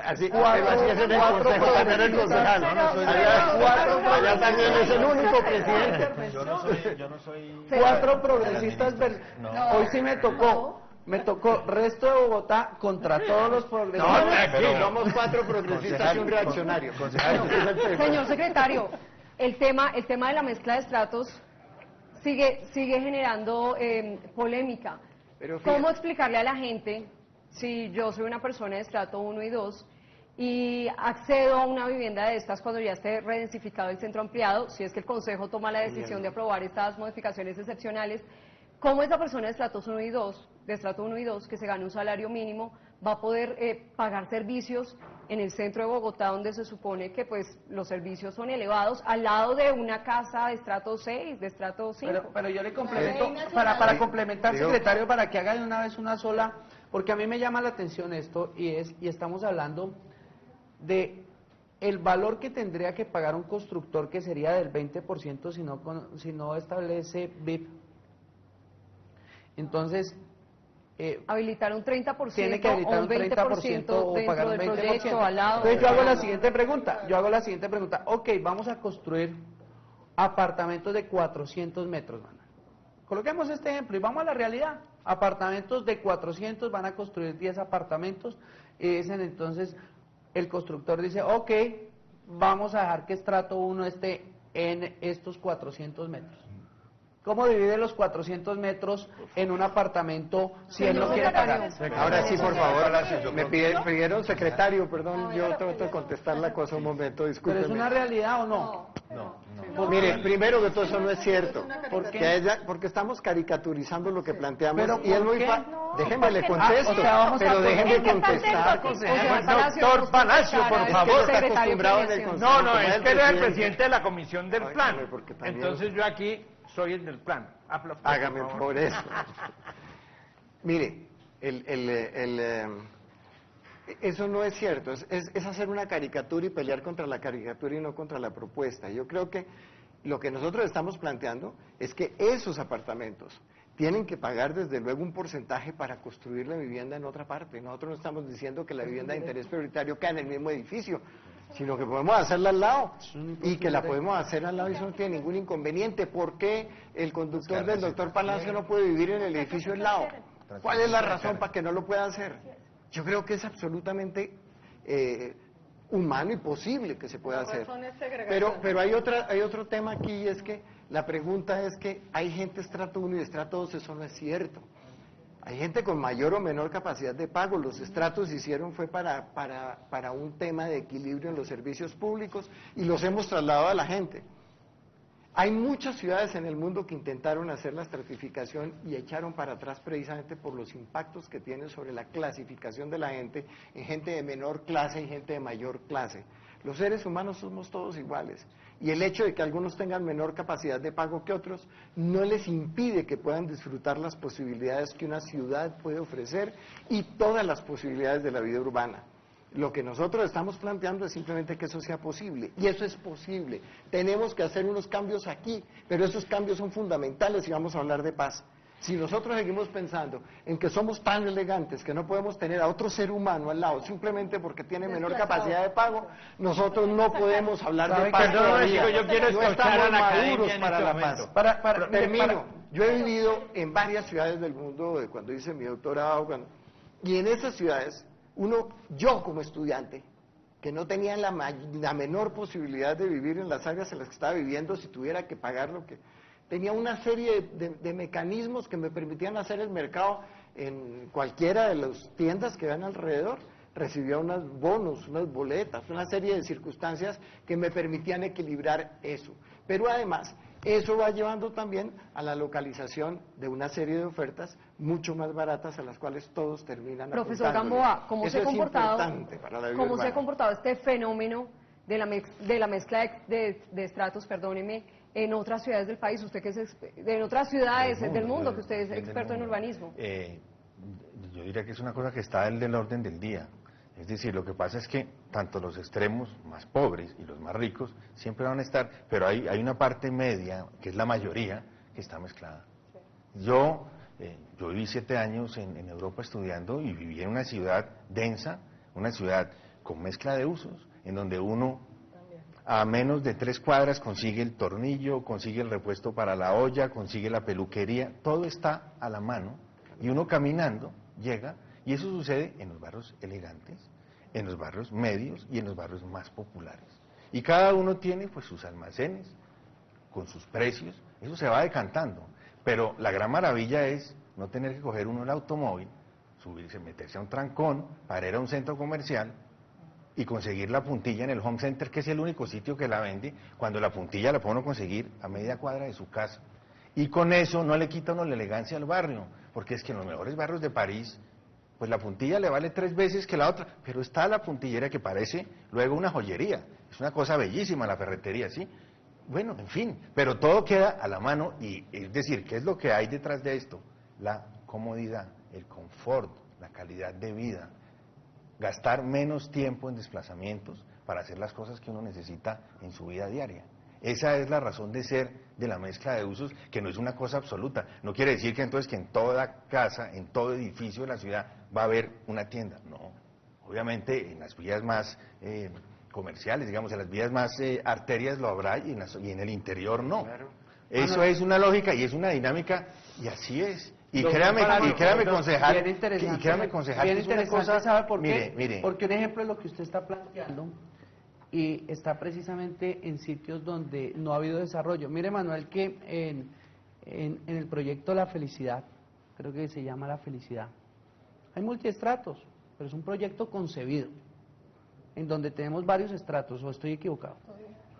Así es en el consejo, también el concejal. Allá también es el único presidente. Yo no soy... 4 progresistas. Hoy sí me tocó. Me tocó resto de Bogotá contra todos los progresistas. No, somos 4 progresistas y un reaccionario. Señor secretario, el tema de la mezcla de estratos sigue generando polémica. ¿Cómo explicarle a la gente, si yo soy una persona de estrato 1 y 2, y accedo a una vivienda de estas cuando ya esté redensificado el centro ampliado, si es que el Consejo toma la decisión de aprobar estas modificaciones excepcionales? ¿Cómo esa persona de estratos 1 y 2, de estrato 1 y 2, que se gane un salario mínimo, va a poder pagar servicios en el centro de Bogotá, donde se supone que pues los servicios son elevados, al lado de una casa de estrato 6, de estrato 5? Pero yo le complemento, para complementar, secretario, para que haga de una vez una sola, porque a mí me llama la atención esto, y estamos hablando de el valor que tendría que pagar un constructor, que sería del 20% si no establece BIP. Entonces, habilitar un 30%, tiene que habilitar un 30% o pagar un 20%. Proyecto, al lado. Entonces yo hago la siguiente pregunta. Ok, vamos a construir apartamentos de 400 metros. Coloquemos este ejemplo y vamos a la realidad. Apartamentos de 400, van a construir 10 apartamentos. Y dicen entonces, el constructor dice, ok, vamos a dejar que estrato 1 esté en estos 400 metros. ¿Cómo divide los 400 metros en un apartamento si él no quiere pagar? Ahora sí, por favor, me pidieron, secretario, perdón, yo trato de contestar la cosa un momento, discúlpeme. ¿Pero es una realidad o no? No. Mire, primero que todo eso no es cierto, porque estamos caricaturizando lo que planteamos y es muy fácil. Déjeme le contesto, pero déjeme contestar. Doctor Palacio, por favor. No, es que él es el presidente de la comisión del plan. Entonces yo aquí soy el del plan. Hágame por eso. Mire, eso no es cierto. Es hacer una caricatura y pelear contra la caricatura y no contra la propuesta. Yo creo que lo que nosotros estamos planteando es que esos apartamentos tienen que pagar desde luego un porcentaje para construir la vivienda en otra parte. Nosotros no estamos diciendo que la vivienda de interés prioritario quede en el mismo edificio, sino que podemos hacerla al lado, y que la podemos hacer al lado y eso no tiene ningún inconveniente. ¿Por qué el conductor del doctor Palacio no puede vivir en el edificio al lado? ¿Cuál es la razón para que no lo pueda hacer? Yo creo que es absolutamente humano y posible que se pueda hacer. Pero hay otro tema aquí, y es que la pregunta es que hay gente estrato 1 y estrato 2, eso no es cierto. Hay gente con mayor o menor capacidad de pago. Los estratos se hicieron fue para un tema de equilibrio en los servicios públicos y los hemos trasladado a la gente. Hay muchas ciudades en el mundo que intentaron hacer la estratificación y echaron para atrás precisamente por los impactos que tiene sobre la clasificación de la gente en gente de menor clase y gente de mayor clase. Los seres humanos somos todos iguales. Y el hecho de que algunos tengan menor capacidad de pago que otros no les impide que puedan disfrutar las posibilidades que una ciudad puede ofrecer y todas las posibilidades de la vida urbana. Lo que nosotros estamos planteando es simplemente que eso sea posible, y eso es posible. Tenemos que hacer unos cambios aquí, pero esos cambios son fundamentales si vamos a hablar de paz. Si nosotros seguimos pensando en que somos tan elegantes que no podemos tener a otro ser humano al lado simplemente porque tiene menor capacidad de pago, nosotros no podemos hablar de paz todavía. Yo quiero no escuchar a estamos la maduros academia para en la este paz. Termino. Yo he vivido en varias ciudades del mundo cuando hice mi doctorado, y en esas ciudades, yo como estudiante, que no tenía la menor posibilidad de vivir en las áreas en las que estaba viviendo si tuviera que pagar lo que... Tenía una serie de mecanismos que me permitían hacer el mercado en cualquiera de las tiendas que ven alrededor. Recibía unos bonos, unas boletas, una serie de circunstancias que me permitían equilibrar eso. Pero además, eso va llevando también a la localización de una serie de ofertas mucho más baratas a las cuales todos terminan apuntándole. Profesor Gamboa, ¿cómo se ha comportado este fenómeno de la mezcla de estratos, perdóneme, en otras ciudades del país, usted que es en otras ciudades del mundo, que usted es experto en urbanismo? Yo diría que es una cosa que está del orden del día. Es decir, lo que pasa es que tanto los extremos más pobres y los más ricos siempre van a estar, pero hay una parte media, que es la mayoría, que está mezclada. Yo viví 7 años en Europa estudiando y viví en una ciudad densa, una ciudad con mezcla de usos, en donde uno a menos de 3 cuadras consigue el tornillo, consigue el repuesto para la olla, consigue la peluquería, todo está a la mano, y uno caminando llega, y eso sucede en los barrios elegantes, en los barrios medios y en los barrios más populares. Y cada uno tiene pues sus almacenes con sus precios, eso se va decantando, pero la gran maravilla es no tener que coger uno el automóvil, subirse, meterse a un trancón para ir a un centro comercial y conseguir la puntilla en el home center, que es el único sitio que la vende, cuando la puntilla la puede uno conseguir a media cuadra de su casa. Y con eso no le quita uno la elegancia al barrio, porque es que en los mejores barrios de París, pues la puntilla le vale 3 veces que la otra, pero está la puntillera que parece luego una joyería, es una cosa bellísima la ferretería, ¿sí? Bueno, en fin, pero todo queda a la mano, y es decir, ¿qué es lo que hay detrás de esto? La comodidad, el confort, la calidad de vida, gastar menos tiempo en desplazamientos para hacer las cosas que uno necesita en su vida diaria. Esa es la razón de ser de la mezcla de usos, que no es una cosa absoluta. No quiere decir que entonces que en toda casa, en todo edificio de la ciudad va a haber una tienda. No, obviamente en las vías más comerciales, digamos, en las vías más arterias lo habrá, y en el interior no. Claro. Eso es una lógica y es una dinámica, y así es. Y créame, concejal, bien interesante, ¿sabe por qué? Mire. Porque un ejemplo de lo que usted está planteando, y está precisamente en sitios donde no ha habido desarrollo. Mire, Manuel, que en el proyecto La Felicidad, creo que se llama La Felicidad, hay multiestratos, pero es un proyecto concebido, en donde tenemos varios estratos, ¿o estoy equivocado?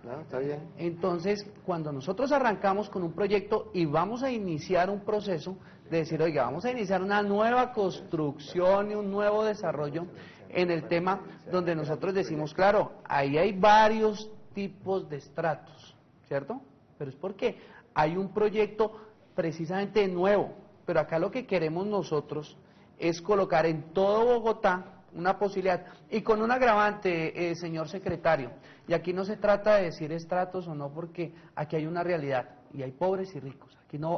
No, está bien. Entonces, cuando nosotros arrancamos con un proyecto y vamos a iniciar un proceso de decir, oiga, vamos a iniciar una nueva construcción y un nuevo desarrollo en el tema donde nosotros decimos, claro, ahí hay varios tipos de estratos, ¿cierto? Pero es porque hay un proyecto precisamente nuevo, pero acá lo que queremos nosotros es colocar en todo Bogotá una posibilidad, y con un agravante, señor secretario, y aquí no se trata de decir estratos o no, porque aquí hay una realidad, y hay pobres y ricos.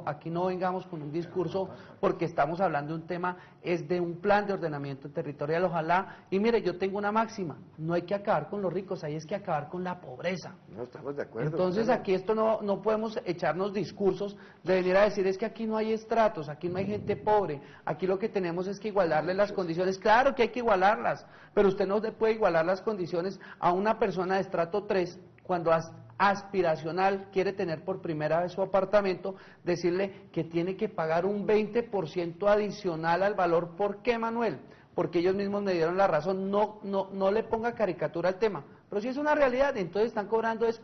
Aquí no vengamos con un discurso, porque estamos hablando de un tema, es de un plan de ordenamiento territorial, ojalá, y mire, yo tengo una máxima, no hay que acabar con los ricos, hay es que acabar con la pobreza. No estamos de acuerdo. Entonces claro, aquí esto no podemos echarnos discursos de venir a decir es que aquí no hay estratos, aquí no hay gente pobre, aquí lo que tenemos es que igualarle las condiciones. Claro que hay que igualarlas, pero usted no puede igualar las condiciones a una persona de estrato 3 cuando aspiracional quiere tener por primera vez su apartamento, decirle que tiene que pagar un 20% adicional al valor. ¿Por qué, Manuel? Porque ellos mismos me dieron la razón. No le ponga caricatura al tema, pero si es una realidad, entonces están cobrando es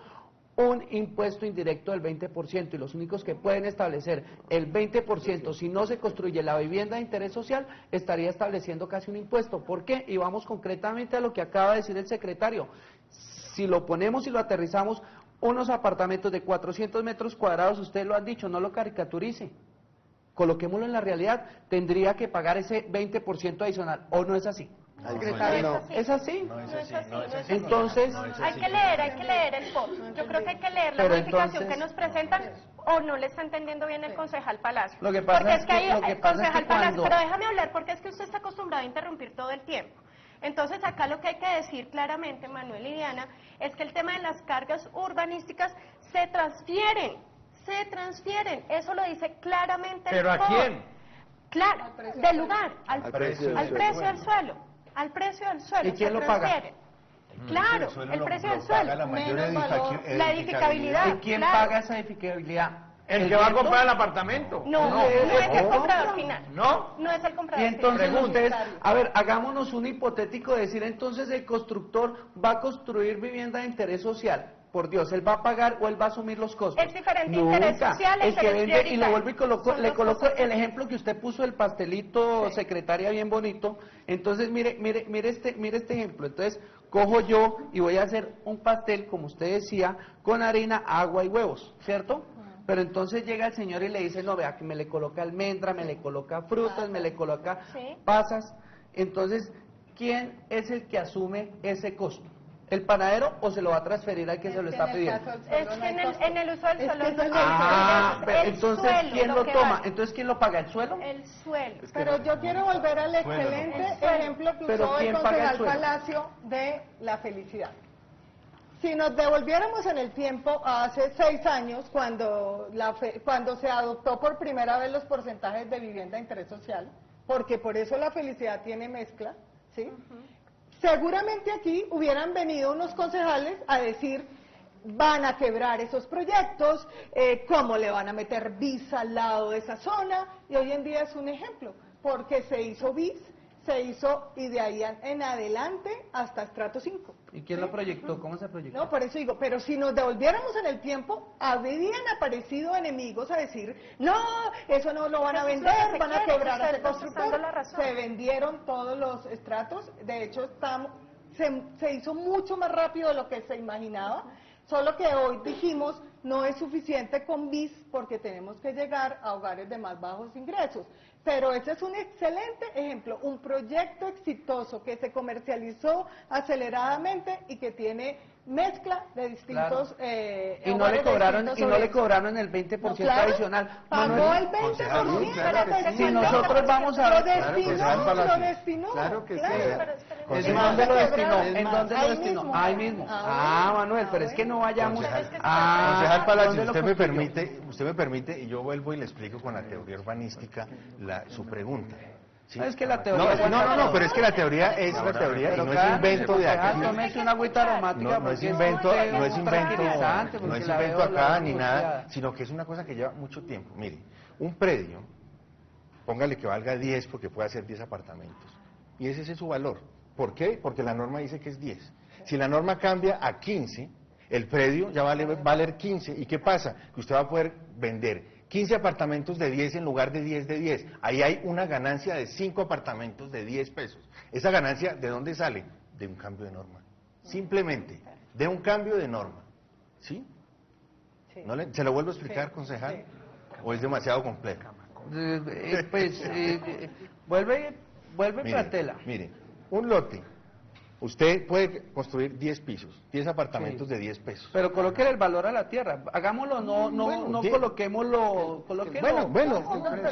un impuesto indirecto del 20%, y los únicos que pueden establecer el 20%, si no se construye la vivienda de interés social, estaría estableciendo casi un impuesto. ¿Por qué? Y vamos concretamente a lo que acaba de decir el secretario. Si lo ponemos y lo aterrizamos, unos apartamentos de 400 metros cuadrados, ustedes lo han dicho, no lo caricaturice, coloquémoslo en la realidad, tendría que pagar ese 20% adicional, ¿o no es así? Secretario. ¿Es así? No es así, no es así. Entonces, Hay que leer el POT. Yo creo que hay que leer la Pero modificación entonces- que nos presentan o no le está entendiendo bien el concejal Palacio. Lo que pasa porque es que- hay lo que pasa es concejal que Palacio, cuando- pero déjame hablar porque es que usted está acostumbrado a interrumpir todo el tiempo. Entonces acá lo que hay que decir claramente, Manuel y Diana, es que el tema de las cargas urbanísticas se transfieren, eso lo dice claramente el ¿Pero a POT. quién? Claro, del lugar, al precio del suelo, al precio del suelo. ¿Y quién se lo paga? transfiere. Claro, el precio del suelo. La mayor Menos valor. La edificabilidad. ¿y quién claro. paga esa edificabilidad? El que va a viento? comprar el apartamento. No es el comprador final. ¿No? No es el Y comprador entonces final. ustedes, a ver, hagámonos un hipotético, decir entonces el constructor va a construir vivienda de interés social. Por Dios, ¿él va a pagar o él va a asumir los costos? Es diferente Nunca. interés social a El que interés vende, y lo prioritario. vuelvo y coloco, Son le dos coloco cosas el ejemplo que usted puso, el pastelito, secretaria, bien bonito. Entonces, mire este ejemplo. Entonces, cojo yo y voy a hacer un pastel, como usted decía, con harina, agua y huevos, ¿cierto? Pero entonces llega el señor y le dice, no, vea, que me le coloca almendra, me le coloca frutas, me le coloca Sí. pasas. Entonces, ¿quién es el que asume ese costo? ¿El panadero o se lo va a transferir al que se lo está pidiendo? Es que en el uso del suelo no Ah, es pero el entonces, suelo ¿quién lo que toma? vale. Entonces, ¿quién lo paga? ¿El suelo? El suelo. Pero yo quiero volver al excelente El suelo. ejemplo que Pero usó el ¿quién paga el concejal suelo? Palacio de la felicidad. Si nos devolviéramos en el tiempo a hace 6 años, cuando se adoptó por primera vez los porcentajes de vivienda de interés social, porque por eso la felicidad tiene mezcla, ¿sí? Seguramente aquí hubieran venido unos concejales a decir, van a quebrar esos proyectos, cómo le van a meter bis al lado de esa zona, y hoy en día es un ejemplo, porque se hizo bis, se hizo y de ahí en adelante hasta estrato 5. ¿Y quién lo proyectó? ¿Cómo se proyectó? No, por eso digo, pero si nos devolviéramos en el tiempo, habrían aparecido enemigos a decir, no, eso no lo van a Eso es lo que vender, se van a quiere, quebrar a usted ese está usando la constructor. razón. Se vendieron todos los estratos, de hecho se hizo mucho más rápido de lo que se imaginaba, solo que hoy dijimos, no es suficiente con BIS porque tenemos que llegar a hogares de más bajos ingresos. Pero ese es un excelente ejemplo, un proyecto exitoso que se comercializó aceleradamente y que tiene mezcla de distintos Y no le cobraron el 20% adicional. Pagó Manuel, el 20%. Claro que sí. Si nosotros vamos a... Lo destinó. Claro que sí. ¿En dónde lo destinó? ¿En dónde lo Ahí destinó? mismo. Ahí mismo. Manuel, pero es que no vayamos... Concejal Palacio, ¿dónde lo usted me permite, y yo vuelvo y le explico con la teoría urbanística su pregunta. ¿sí? Es que la teoría... No, pero es que la teoría es la teoría y no es invento de aquí. Tómese una agüita aromática. No es porque invento, usted no es tranquilizante, invento, no porque es la invento veo acá la ni velocidad. nada, sino que es una cosa que lleva mucho tiempo. Mire, un predio, póngale que valga 10 porque puede hacer 10 apartamentos. Y ese es su valor. ¿Por qué? Porque la norma dice que es 10. Si la norma cambia a 15, el predio ya va a valer 15. ¿Y qué pasa? Que usted va a poder vender 15 apartamentos de 10 en lugar de 10 de 10. Ahí hay una ganancia de 5 apartamentos de 10 pesos. ¿Esa ganancia de dónde sale? De un cambio de norma. Simplemente, de un cambio de norma. ¿Sí? ¿Se lo vuelvo a explicar, concejal? ¿O es demasiado complejo? Vuelve Platela. Mire, un lote, usted puede construir 10 pisos, 10 apartamentos de 10 pesos. Pero coloque el valor a la tierra. Hagámoslo, no coloquémoslo. Bueno,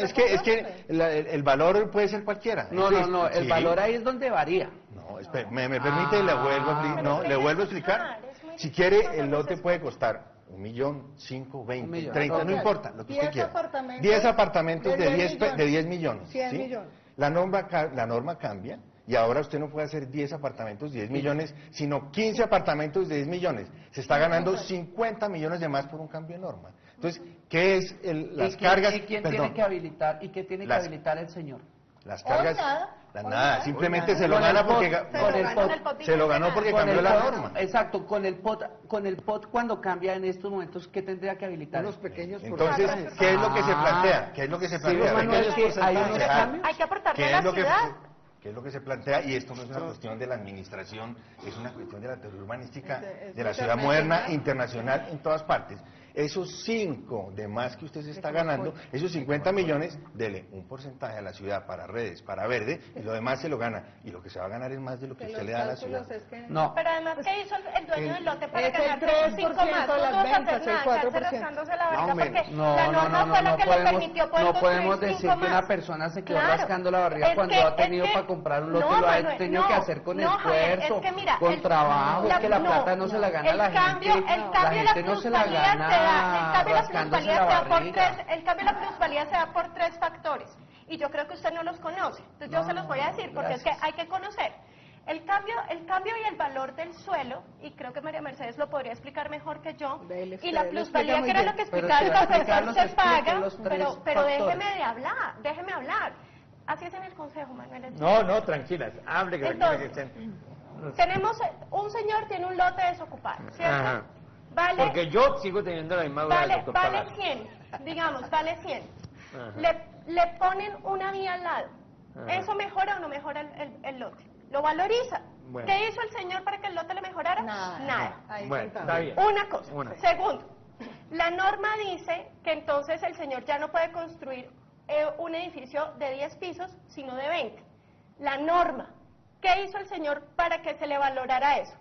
es que el valor puede ser cualquiera. No, el Sí. valor ahí es donde varía. No, me permite, le vuelvo a explicar. Si quiere, el lote puede costar 1 millón, 5, 20, 30, no importa, lo que usted quiera. 10 apartamentos de 10 millones. 100 ¿sí? millones. La norma cambia y ahora usted no puede hacer 10 apartamentos de 10 millones, sino 15 apartamentos de 10 millones. Se está ganando 50 millones de más por un cambio de norma. Entonces, ¿qué es las cargas? ¿Y quién tiene que habilitar? ¿Y qué tiene que habilitar el señor? Las cargas, nada. simplemente se lo gana porque se lo ganó porque cambió la norma. Exacto, con el POT cuando cambia en estos momentos, ¿qué tendría que habilitar? Unos pequeños Entonces, ¿qué es lo que se plantea? ¿Qué es lo que se plantea? Hay que aportarle a la ciudad. ¿Qué es lo que se plantea? Y esto no es una cuestión de la administración, es una cuestión de la teoría urbanística de la ciudad moderna, internacional, en todas partes. esos 5 de más que usted se está ganando, esos 50 millones, dele un porcentaje a la ciudad para redes, para verde, y lo demás se lo gana. Y lo que se va a ganar es más de lo que usted le da a la ciudad. No. Pero además, ¿qué hizo el dueño del lote para es el ganar 5 más? No de las tuvo que ventas, hacer el nada, quedarse 4%. rascándose la barriga Más o porque menos. la norma fue la que le permitió poder no podemos construir decir 5 que una más. persona se quedó Claro. rascando la barriga Es cuando que- ha tenido es que- para comprar un lote, no, lo ha Manuel, tenido no, que hacer con no, Javier, esfuerzo, es que mira, con trabajo, es que la plata no se la gana la gente, el cambio la de gente no se la plusvalía se da, el gana cambio de la rascándose plusvalía la se da por barriga. el cambio de la plusvalía se da por 3 factores, y yo creo que usted no los conoce, entonces yo se los voy a decir, porque es que hay que conocer. El cambio y el valor del suelo, y creo que María Mercedes lo podría explicar mejor que yo, y la plusvalía, que era lo que explicaba el profesor, se paga, pero déjeme hablar. Así es en el consejo, Manuel. No, tranquilas, hable que Entonces, tenemos, un señor tiene un lote desocupado, ¿cierto? Ajá. Vale, Porque yo sigo teniendo la misma duda del doctor vale Palacio. 100, digamos, vale 100. Ajá. Le ponen una vía al lado. Ajá. ¿Eso mejora o no mejora el lote? ¿Lo valoriza? Bueno. ¿Qué hizo el señor para que el lote le mejorara? Nada. Bueno, está bien. Una cosa. Una. Segundo, la norma dice que entonces el señor ya no puede construir un edificio de 10 pisos, sino de 20. La norma. ¿Qué hizo el señor para que se le valorara eso?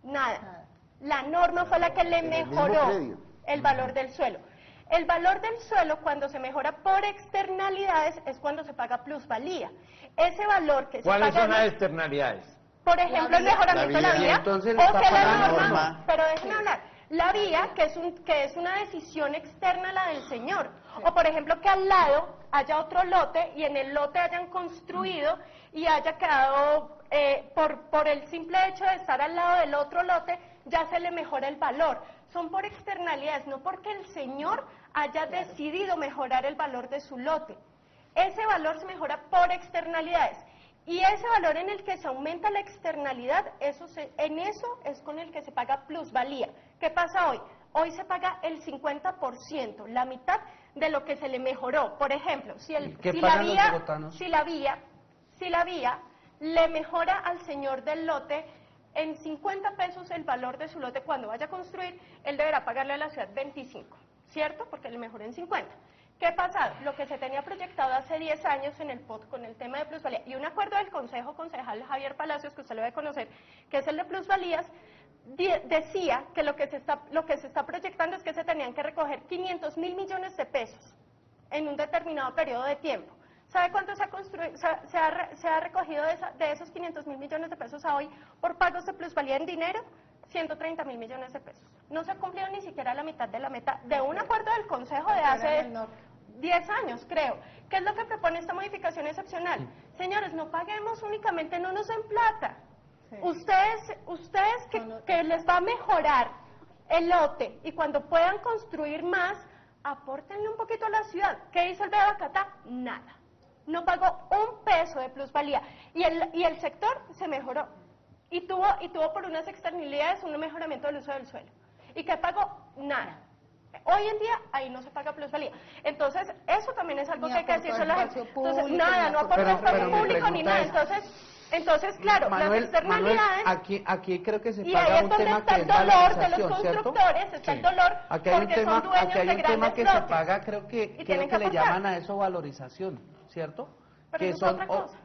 Nada. La norma fue la que le mejoró el valor del suelo. El valor del suelo, cuando se mejora por externalidades, es cuando se paga plusvalía. Ese valor que se paga... ¿Cuáles son las externalidades? Por ejemplo, el mejoramiento de la vía, entonces o está sea, la pagando norma, pero déjenme hablar, la vía, que es una decisión externa a la del señor, o por ejemplo que al lado haya otro lote y en el lote hayan construido y haya quedado, por el simple hecho de estar al lado del otro lote, ya se le mejora el valor. Son por externalidades, no porque el señor haya decidido mejorar el valor de su lote. Ese valor se mejora por externalidades. Y ese valor en el que se aumenta la externalidad, en eso es con el que se paga plusvalía. ¿Qué pasa hoy? Hoy se paga el 50%, la mitad de lo que se le mejoró. Por ejemplo, si la vía le mejora al señor del lote en 50 pesos el valor de su lote cuando vaya a construir, él deberá pagarle a la ciudad 25, ¿cierto? Porque le mejoró en 50. ¿Qué ha pasado? Lo que se tenía proyectado hace 10 años en el POT con el tema de plusvalía, y un acuerdo del concejal Javier Palacios, que usted lo debe conocer, que es el de plusvalías, decía que lo que se está proyectando es que se tenían que recoger 500.000 millones de pesos en un determinado periodo de tiempo. ¿Sabe cuánto se ha recogido de esos 500.000 millones de pesos a hoy por pagos de plusvalía en dinero? 130.000 millones de pesos. No se ha cumplido ni siquiera la mitad de la meta de un acuerdo del Consejo de hace 10 años, creo. ¿Qué es lo que propone esta modificación excepcional? Señores, no paguemos únicamente, no nos den plata. Ustedes que les va a mejorar el lote y cuando puedan construir más, apórtenle un poquito a la ciudad. ¿Qué hizo el Bebacatá? Nada. No pagó un peso de plusvalía. Y el sector se mejoró. Y tuvo por unas externalidades un mejoramiento del uso del suelo. ¿Y qué pagó? Nada. Hoy en día ahí no se paga plusvalía. Entonces, eso también es algo que hay que decirse a la gente. Entonces, nada, no aporta espacio público ni nada. Entonces, claro, Manuel, las externalidades... aquí creo que se y paga ahí es un donde tema está que el es dolor de los valorización, ¿cierto? constructores, está el dolor Aquí hay un porque tema, son dueños aquí hay de un tema grandes que lotes. se paga, creo que tienen que le aportar. llaman a eso valorización, ¿cierto? Pero que eso son es otra cosa.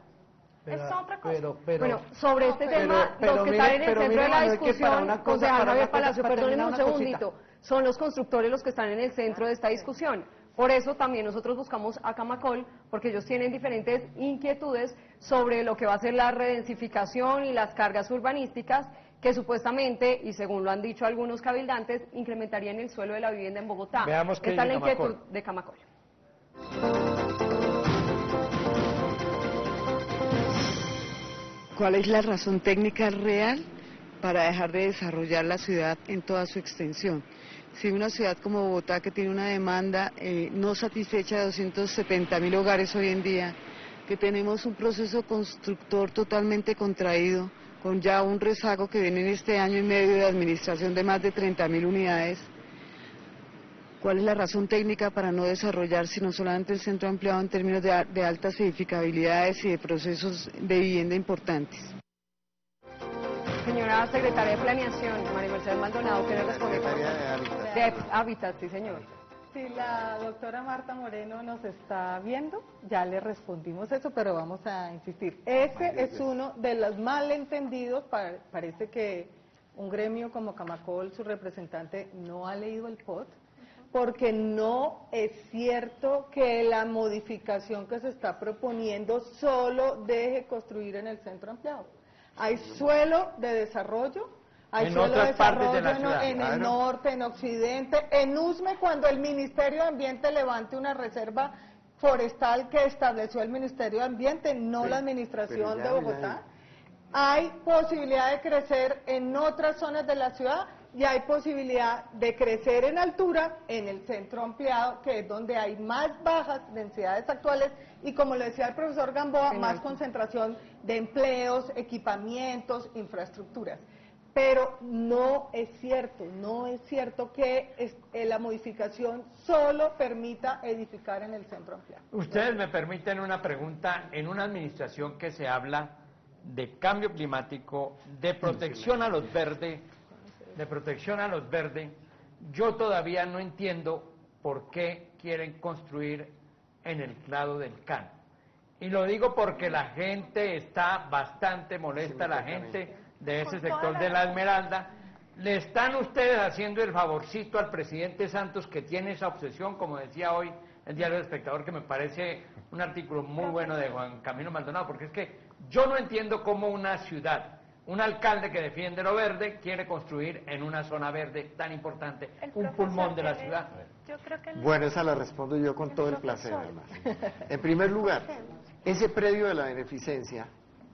Es otra cosa. Bueno, sobre este tema, los que están en el centro de la discusión, concejal Javier Palacio, perdónenme un segundito, son los constructores los que están en el centro de esta discusión. Por eso también nosotros buscamos a Camacol, porque ellos tienen diferentes inquietudes sobre lo que va a ser la redensificación y las cargas urbanísticas, que supuestamente, y según lo han dicho algunos cabildantes, incrementarían el suelo de la vivienda en Bogotá. Veamos qué Esta es la dice inquietud Camacol. de Camacol. ¿Cuál es la razón técnica real para dejar de desarrollar la ciudad en toda su extensión? Si una ciudad como Bogotá, que tiene una demanda no satisfecha de 270.000 hogares hoy en día, que tenemos un proceso constructor totalmente contraído, con ya un rezago que viene en este año y medio de administración de más de 30.000 unidades, ¿cuál es la razón técnica para no desarrollar sino solamente el centro ampliado en términos de altas edificabilidades y de procesos de vivienda importantes? Señora la secretaria de Planeación, María Mercedes Maldonado, quiere responder. Secretaria de Hábitat. De Hábitat, sí señor. Si la doctora Marta Moreno nos está viendo, ya le respondimos eso, pero vamos a insistir. Ese es uno de los malentendidos. Parece que un gremio como Camacol, su representante, no ha leído el POT, porque no es cierto que la modificación que se está proponiendo solo deje construir en el centro ampliado. Hay suelo de desarrollo, hay en suelo de otras partes de la desarrollo ciudad, en claro. el norte, en occidente, en Usme, cuando el Ministerio de Ambiente levante una reserva forestal que estableció el Ministerio de Ambiente, no la Administración de Bogotá. Hay posibilidad de crecer en otras zonas de la ciudad y hay posibilidad de crecer en altura en el centro ampliado, que es donde hay más bajas densidades actuales y, como le decía el profesor Gamboa, más concentración de empleos, equipamientos, infraestructuras. Pero no es cierto que la modificación solo permita edificar en el centro ampliado. Ustedes me permiten una pregunta. En una administración que se habla de cambio climático, de protección a los verdes, yo todavía no entiendo por qué quieren construir en el clado del Can. Y lo digo porque la gente está bastante molesta, la gente de ese sector de la Esmeralda. Le están ustedes haciendo el favorcito al presidente Santos, que tiene esa obsesión, como decía hoy el Diario del Espectador, que me parece un artículo muy bueno de Juan Camilo Maldonado, porque es que yo no entiendo cómo una ciudad, un alcalde que defiende lo verde, quiere construir en una zona verde tan importante, un pulmón de la ciudad. Bueno, esa la respondo yo con todo el placer, además. En primer lugar, ese predio de la beneficencia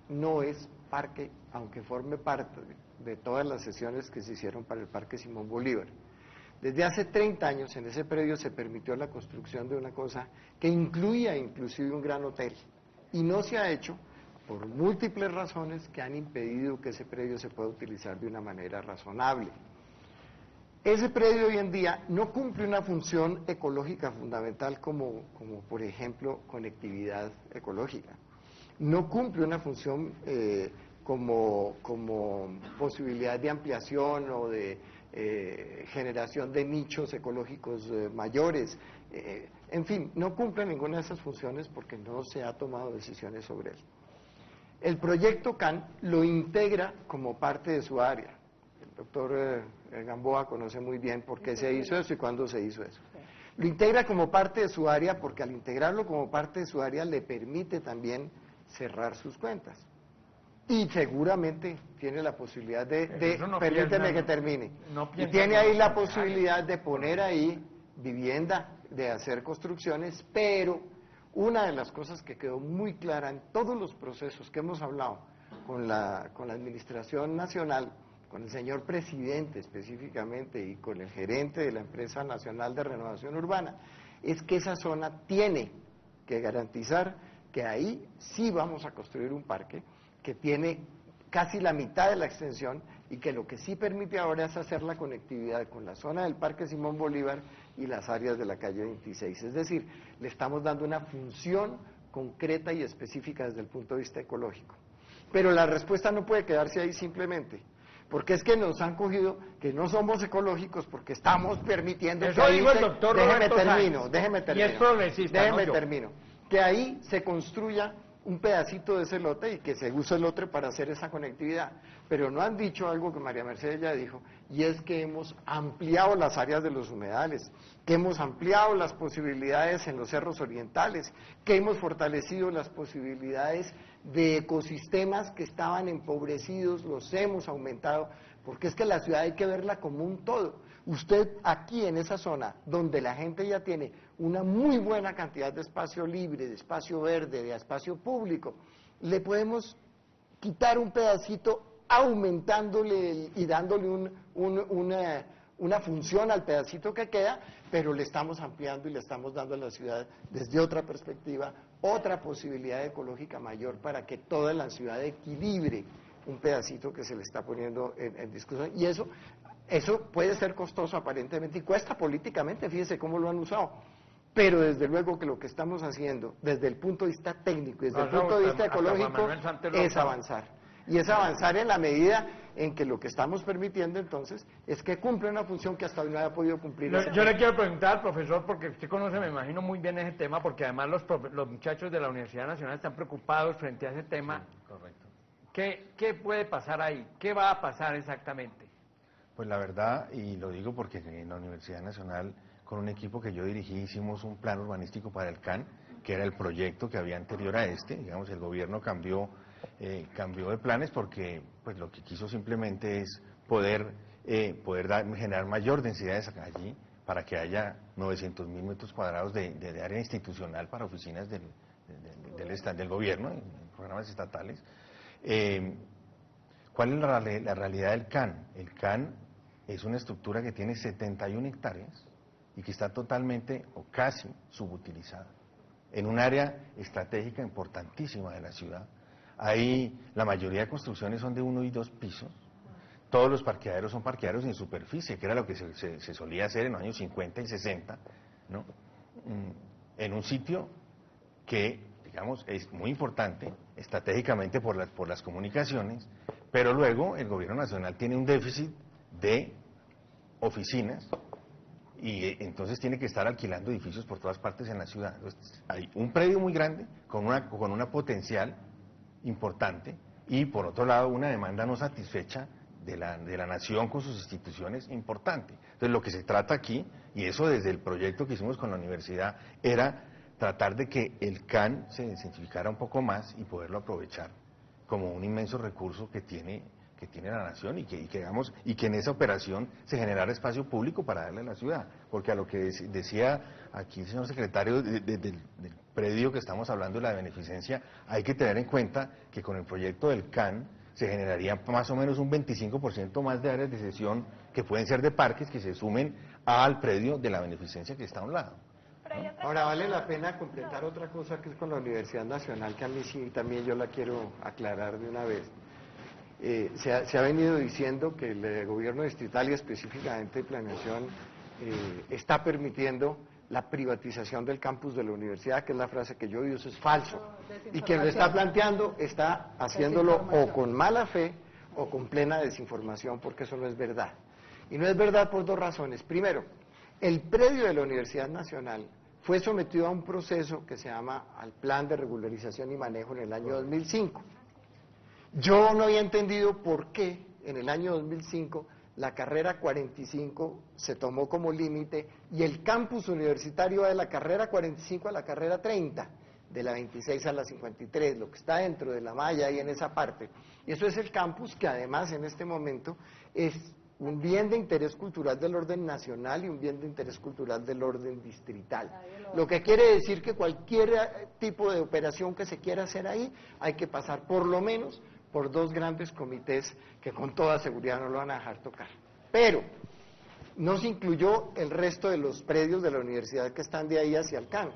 no es parque, aunque forme parte de todas las sesiones que se hicieron para el Parque Simón Bolívar. Desde hace 30 años en ese predio se permitió la construcción de una cosa que incluía inclusive un gran hotel, y no se ha hecho por múltiples razones que han impedido que ese predio se pueda utilizar de una manera razonable. Ese predio hoy en día no cumple una función ecológica fundamental como por ejemplo conectividad ecológica. No cumple una función como posibilidad de ampliación o de generación de nichos ecológicos mayores. En fin, no cumple ninguna de esas funciones porque no se ha tomado decisiones sobre él. El proyecto CAN lo integra como parte de su área. El doctor Gamboa conoce muy bien por qué se hizo eso y cuándo se hizo eso. Lo integra como parte de su área porque al integrarlo como parte de su área le permite también cerrar sus cuentas. Y seguramente tiene la posibilidad permíteme que termine, y tiene ahí la posibilidad de poner ahí vivienda, de hacer construcciones, pero una de las cosas que quedó muy clara en todos los procesos que hemos hablado con la Administración Nacional, con el señor presidente específicamente y con el gerente de la Empresa Nacional de Renovación Urbana, es que esa zona tiene que garantizar que ahí sí vamos a construir un parque que tiene casi la mitad de la extensión y que lo que sí permite ahora es hacer la conectividad con la zona del Parque Simón Bolívar y las áreas de la calle 26. Es decir, le estamos dando una función concreta y específica desde el punto de vista ecológico. Pero la respuesta no puede quedarse ahí simplemente, porque es que nos han cogido que no somos ecológicos porque estamos permitiendo eso que dijo el doctor déjeme termino, y es progresista, termino, que ahí se construya un pedacito de ese lote y que se use el otro para hacer esa conectividad. Pero no han dicho algo que María Mercedes ya dijo, y es que hemos ampliado las áreas de los humedales, que hemos ampliado las posibilidades en los cerros orientales, que hemos fortalecido las posibilidades de ecosistemas que estaban empobrecidos, los hemos aumentado, porque es que la ciudad hay que verla como un todo. Usted aquí en esa zona, donde la gente ya tiene una muy buena cantidad de espacio libre, de espacio verde, de espacio público, le podemos quitar un pedacito aumentándole y dándole una función al pedacito que queda, pero le estamos ampliando y le estamos dando a la ciudad desde otra perspectiva, otra posibilidad ecológica mayor para que toda la ciudad equilibre un pedacito que se le está poniendo en discusión. Y eso puede ser costoso aparentemente y cuesta políticamente, fíjese cómo lo han usado. Pero desde luego que lo que estamos haciendo desde el punto de vista técnico y desde el punto de vista ecológico es avanzar. Y es avanzar en la medida en que lo que estamos permitiendo entonces es que cumpla una función que hasta hoy no haya podido cumplir. Yo le quiero preguntar al profesor, porque usted conoce, me imagino, muy bien ese tema, porque además los muchachos de la Universidad Nacional están preocupados frente a ese tema. Sí, correcto. ¿Qué puede pasar ahí? ¿Qué va a pasar exactamente? Pues la verdad, y lo digo porque en la Universidad Nacional, con un equipo que yo dirigí, hicimos un plan urbanístico para el CAN, que era el proyecto que había anterior a este. Digamos, el gobierno cambió de planes porque pues lo que quiso simplemente es poder generar mayor densidad allí para que haya 900.000 metros cuadrados de área institucional para oficinas del gobierno, en programas estatales. ¿Cuál es la realidad del CAN? El CAN es una estructura que tiene 71 hectáreas y que está totalmente o casi subutilizada en un área estratégica importantísima de la ciudad. Ahí la mayoría de construcciones son de 1 y 2 pisos. Todos los parqueaderos son parqueaderos en superficie, que era lo que se solía hacer en los años 50 y 60, ¿no? En un sitio que, digamos, es muy importante estratégicamente por las comunicaciones, pero luego el gobierno nacional tiene un déficit de oficinas y entonces tiene que estar alquilando edificios por todas partes en la ciudad. Entonces, hay un predio muy grande con una potencial importante y por otro lado una demanda no satisfecha de la nación con sus instituciones importante. Entonces lo que se trata aquí, y eso desde el proyecto que hicimos con la universidad, era tratar de que el CAN se densificara un poco más y poderlo aprovechar como un inmenso recurso que tiene la nación y que en esa operación se generara espacio público para darle a la ciudad, porque a lo que decía aquí el señor secretario del predio que estamos hablando de la beneficencia, hay que tener en cuenta que con el proyecto del CAN se generaría más o menos un 25% más de áreas de sesión que pueden ser de parques que se sumen al predio de la beneficencia que está a un lado. Ahora vale la pena completar otra cosa que es con la Universidad Nacional, que a mí sí también yo la quiero aclarar de una vez. Se ha venido diciendo que el gobierno distrital y específicamente planeación está permitiendo la privatización del campus de la universidad, que es la frase que yo oí, eso es falso. Y quien lo está planteando está haciéndolo o con mala fe o con plena desinformación, porque eso no es verdad. Y no es verdad por dos razones. Primero, el predio de la Universidad Nacional fue sometido a un proceso que se llama al Plan de Regularización y Manejo en el año 2005. Yo no había entendido por qué en el año 2005 la carrera 45 se tomó como límite y el campus universitario va de la carrera 45 a la carrera 30, de la 26 a la 53, lo que está dentro de la malla y en esa parte. Y eso es el campus que además en este momento es un bien de interés cultural del orden nacional y un bien de interés cultural del orden distrital. Lo que quiere decir que cualquier tipo de operación que se quiera hacer ahí hay que pasar por lo menos por dos grandes comités que con toda seguridad no lo van a dejar tocar. Pero no se incluyó el resto de los predios de la universidad que están de ahí hacia el CAN.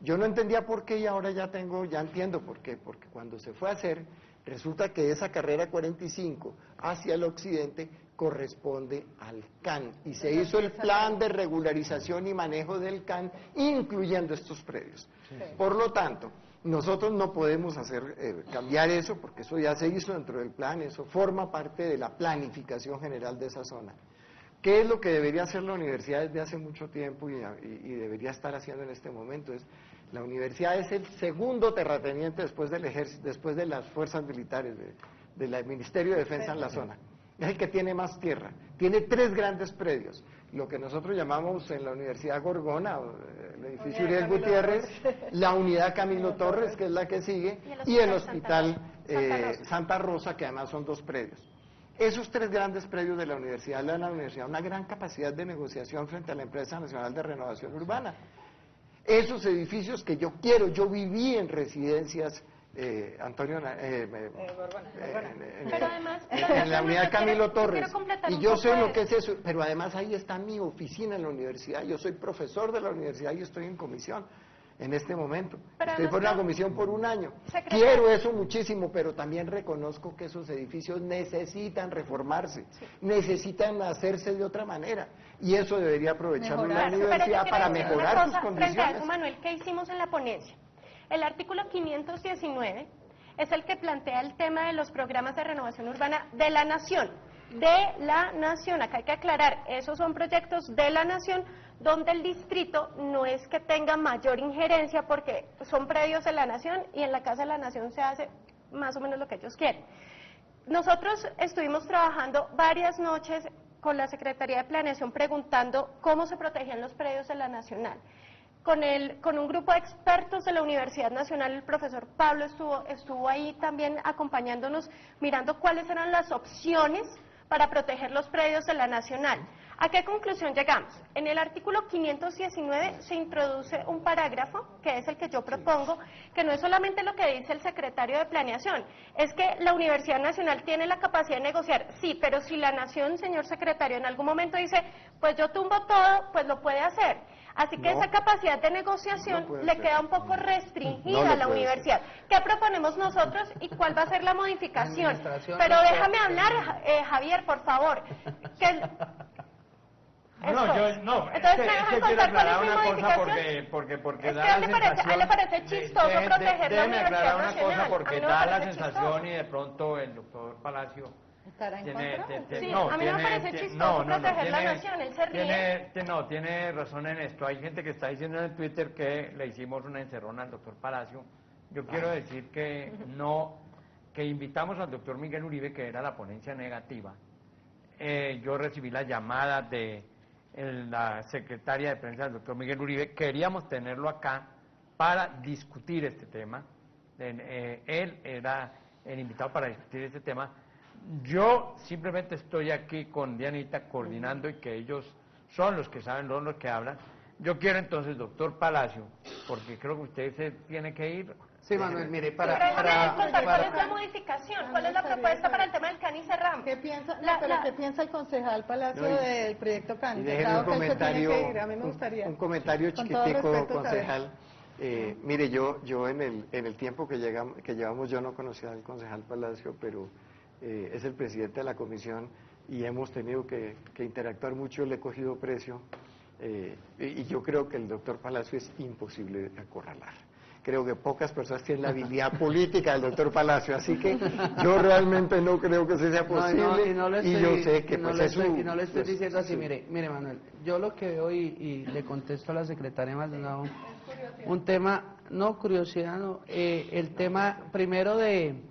Yo no entendía por qué y ahora ya entiendo por qué, porque cuando se fue a hacer, resulta que esa carrera 45 hacia el occidente corresponde al CAN y se hizo el plan de regularización y manejo del CAN incluyendo estos predios. Por lo tanto, nosotros no podemos cambiar eso porque eso ya se hizo dentro del plan, eso forma parte de la planificación general de esa zona. ¿Qué es lo que debería hacer la universidad desde hace mucho tiempo y debería estar haciendo en este momento? La universidad es el segundo terrateniente después del ejército, después de las fuerzas militares, del Ministerio de Defensa en la zona. Es el que tiene más tierra. Tiene 3 grandes predios. Lo que nosotros llamamos en la Universidad Gorgona, el edificio Uriel Gutiérrez, la unidad Camilo Torres, que es la que sigue, y el hospital Santa Rosa, que además son 2 predios. Esos 3 grandes predios de la universidad le dan a la universidad una gran capacidad de negociación frente a la Empresa Nacional de Renovación Urbana. Esos edificios que yo quiero, yo viví en residencias, Antonio, en la unidad Camilo Torres, y yo sé lo que es eso, pero además ahí está mi oficina en la universidad, yo soy profesor de la universidad y estoy en comisión en este momento, estoy por una comisión por un año, quiero eso muchísimo, pero también reconozco que esos edificios necesitan reformarse, necesitan hacerse de otra manera, y eso debería aprovechar la universidad para mejorar sus condiciones. Frente a eso, Manuel, ¿qué hicimos en la ponencia? El artículo 519 es el que plantea el tema de los programas de renovación urbana de la nación. De la nación, acá hay que aclarar, esos son proyectos de la nación donde el distrito no es que tenga mayor injerencia porque son predios de la nación y en la Casa de la Nación se hace más o menos lo que ellos quieren. Nosotros estuvimos trabajando varias noches con la Secretaría de Planeación preguntando cómo se protegían los predios de la Nacional. Con un grupo de expertos de la Universidad Nacional, el profesor Pablo estuvo ahí también acompañándonos, mirando cuáles eran las opciones para proteger los predios de la Nacional. ¿A qué conclusión llegamos? En el artículo 519 se introduce un parágrafo, que es el que yo propongo, que no es solamente lo que dice el secretario de Planeación, es que la Universidad Nacional tiene la capacidad de negociar, sí, pero si la Nación, señor secretario, en algún momento dice, pues yo tumbo todo, pues lo puede hacer. Así que esa capacidad de negociación le queda un poco restringida a la universidad. ¿Qué proponemos nosotros y cuál va a ser la modificación? Pero déjame hablar, Javier, por favor. Entonces me dejan contar cuál es mi modificación. Porque es que a él le parece chistoso proteger la Universidad una Nacional. cosa porque no da la chistoso. sensación y de pronto el doctor Palacio ¿Estará en contra? Sí, a mí no me parece chistoso proteger la nación, él se ríe. Tiene razón en esto. Hay gente que está diciendo en el Twitter que le hicimos una encerrona al doctor Palacio. Yo quiero decir que que invitamos al doctor Miguel Uribe, que era la ponencia negativa. Yo recibí la llamada de la secretaria de prensa del doctor Miguel Uribe. Queríamos tenerlo acá para discutir este tema. Él era el invitado para discutir este tema. Yo simplemente estoy aquí con Dianita coordinando y que ellos son los que saben, los que hablan. Yo quiero entonces, doctor Palacio, porque creo que usted se tiene que ir. Sí, Manuel, mire, ¿cuál es la modificación? ¿Cuál es la propuesta para el tema del CAN y Cerramos? ¿Qué piensa el concejal Palacio del proyecto CAN? Y déjeme un comentario chiquitico, concejal. Mire, yo en el tiempo que llevamos, yo no conocía al concejal Palacio, pero es el presidente de la comisión y hemos tenido que interactuar mucho, le he cogido precio y yo creo que el doctor Palacio es imposible de acorralar. Creo que pocas personas tienen la habilidad política del doctor Palacio, así que yo realmente no creo que eso sea posible y yo sé que pues es un... Y no le estoy diciendo así, mire Manuel, yo lo que veo y le contesto a la secretaria Maldonado, un tema, no curiosidad, no, el tema primero de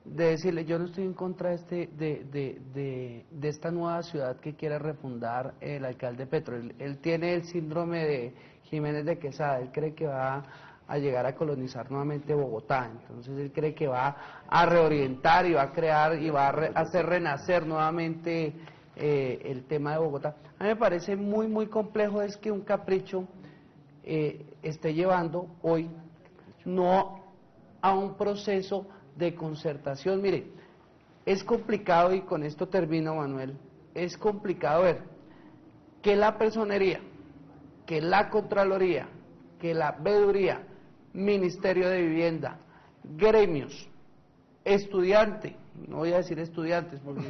decirle, yo no estoy en contra de esta nueva ciudad que quiere refundar el alcalde Petro. Él tiene el síndrome de Jiménez de Quesada, él cree que va a llegar a colonizar nuevamente Bogotá, entonces él cree que va a reorientar y va a crear y va a hacer renacer nuevamente el tema de Bogotá. A mí me parece muy complejo es que un capricho esté llevando hoy no a un proceso de concertación. Mire, es complicado, y con esto termino, Manuel, es complicado ver que la personería, que la Contraloría, que la Veeduría, Ministerio de Vivienda, gremios, estudiante, no voy a decir estudiantes, porque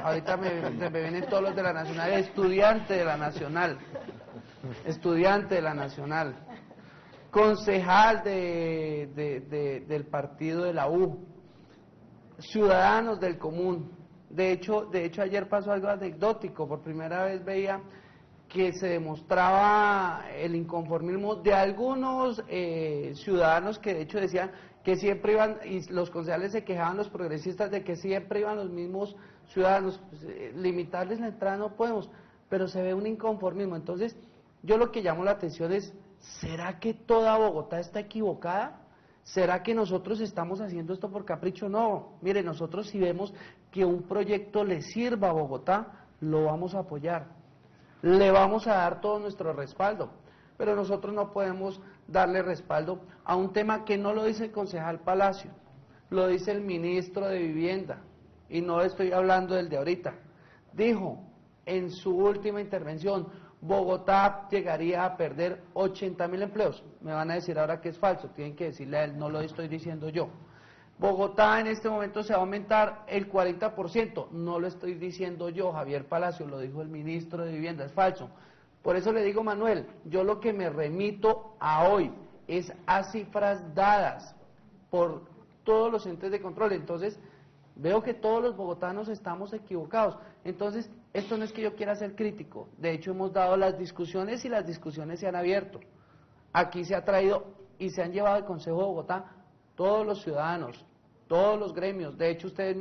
ahorita me vienen todos los de la Nacional, estudiante de la Nacional, concejal del partido de la U, ciudadanos del común. De hecho ayer pasó algo anecdótico, por primera vez veía que se demostraba el inconformismo de algunos ciudadanos que de hecho decían que siempre iban, y los concejales se quejaban, los progresistas, de que siempre iban los mismos ciudadanos. Pues, limitarles la entrada no podemos, pero se ve un inconformismo. Entonces, yo lo que llamo la atención es, ¿será que toda Bogotá está equivocada? ¿Será que nosotros estamos haciendo esto por capricho? No, mire, nosotros si vemos que un proyecto le sirva a Bogotá, lo vamos a apoyar, le vamos a dar todo nuestro respaldo, pero nosotros no podemos darle respaldo a un tema que no lo dice el concejal Palacio, lo dice el ministro de Vivienda, y no estoy hablando del de ahorita. Dijo en su última intervención, Bogotá llegaría a perder 80.000 empleos. Me van a decir ahora que es falso, tienen que decirle a él, no lo estoy diciendo yo. Bogotá en este momento se va a aumentar el 40%, no lo estoy diciendo yo, Javier Palacio, lo dijo el ministro de Vivienda, es falso. Por eso le digo, Manuel, yo lo que me remito a hoy es a cifras dadas por todos los entes de control. Entonces, veo que todos los bogotanos estamos equivocados. Entonces, esto no es que yo quiera ser crítico. De hecho, hemos dado las discusiones y las discusiones se han abierto. Aquí se ha traído y se han llevado al Consejo de Bogotá todos los ciudadanos, todos los gremios. De hecho, ustedes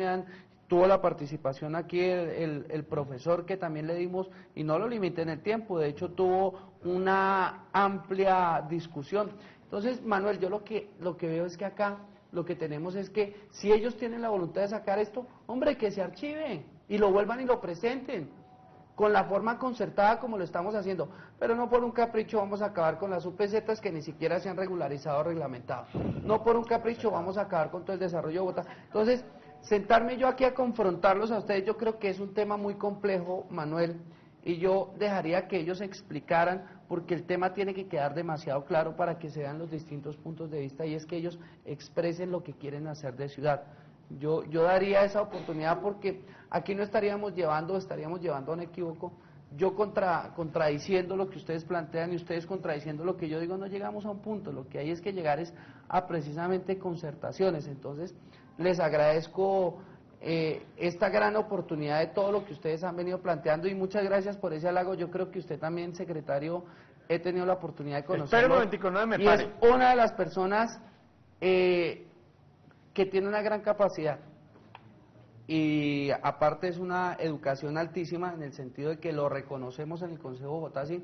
tuvo la participación aquí el profesor que también le dimos, y no lo limité en el tiempo, de hecho tuvo una amplia discusión. Entonces, Manuel, yo lo que veo es que acá lo que tenemos es que si ellos tienen la voluntad de sacar esto, hombre, que se archive y lo vuelvan y lo presenten con la forma concertada como lo estamos haciendo, pero no por un capricho vamos a acabar con las UPZs que ni siquiera se han regularizado o reglamentado, no por un capricho vamos a acabar con todo el desarrollo de Bogotá. Entonces, sentarme yo aquí a confrontarlos a ustedes, yo creo que es un tema muy complejo, Manuel, y yo dejaría que ellos explicaran, porque el tema tiene que quedar demasiado claro para que se vean los distintos puntos de vista, y es que ellos expresen lo que quieren hacer de ciudad. Yo daría esa oportunidad, porque aquí no estaríamos llevando a un equívoco, yo contradiciendo lo que ustedes plantean y ustedes contradiciendo lo que yo digo, no llegamos a un punto, lo que hay es que llegar es a precisamente concertaciones. Entonces, les agradezco esta gran oportunidad de todo lo que ustedes han venido planteando y muchas gracias por ese halago. Yo creo que usted también, secretario, he tenido la oportunidad de conocerlo. Espera un momentico, no me y pare. es una de las personas que tiene una gran capacidad y aparte es una educación altísima en el sentido de que lo reconocemos en el Consejo de Bogotá, sí.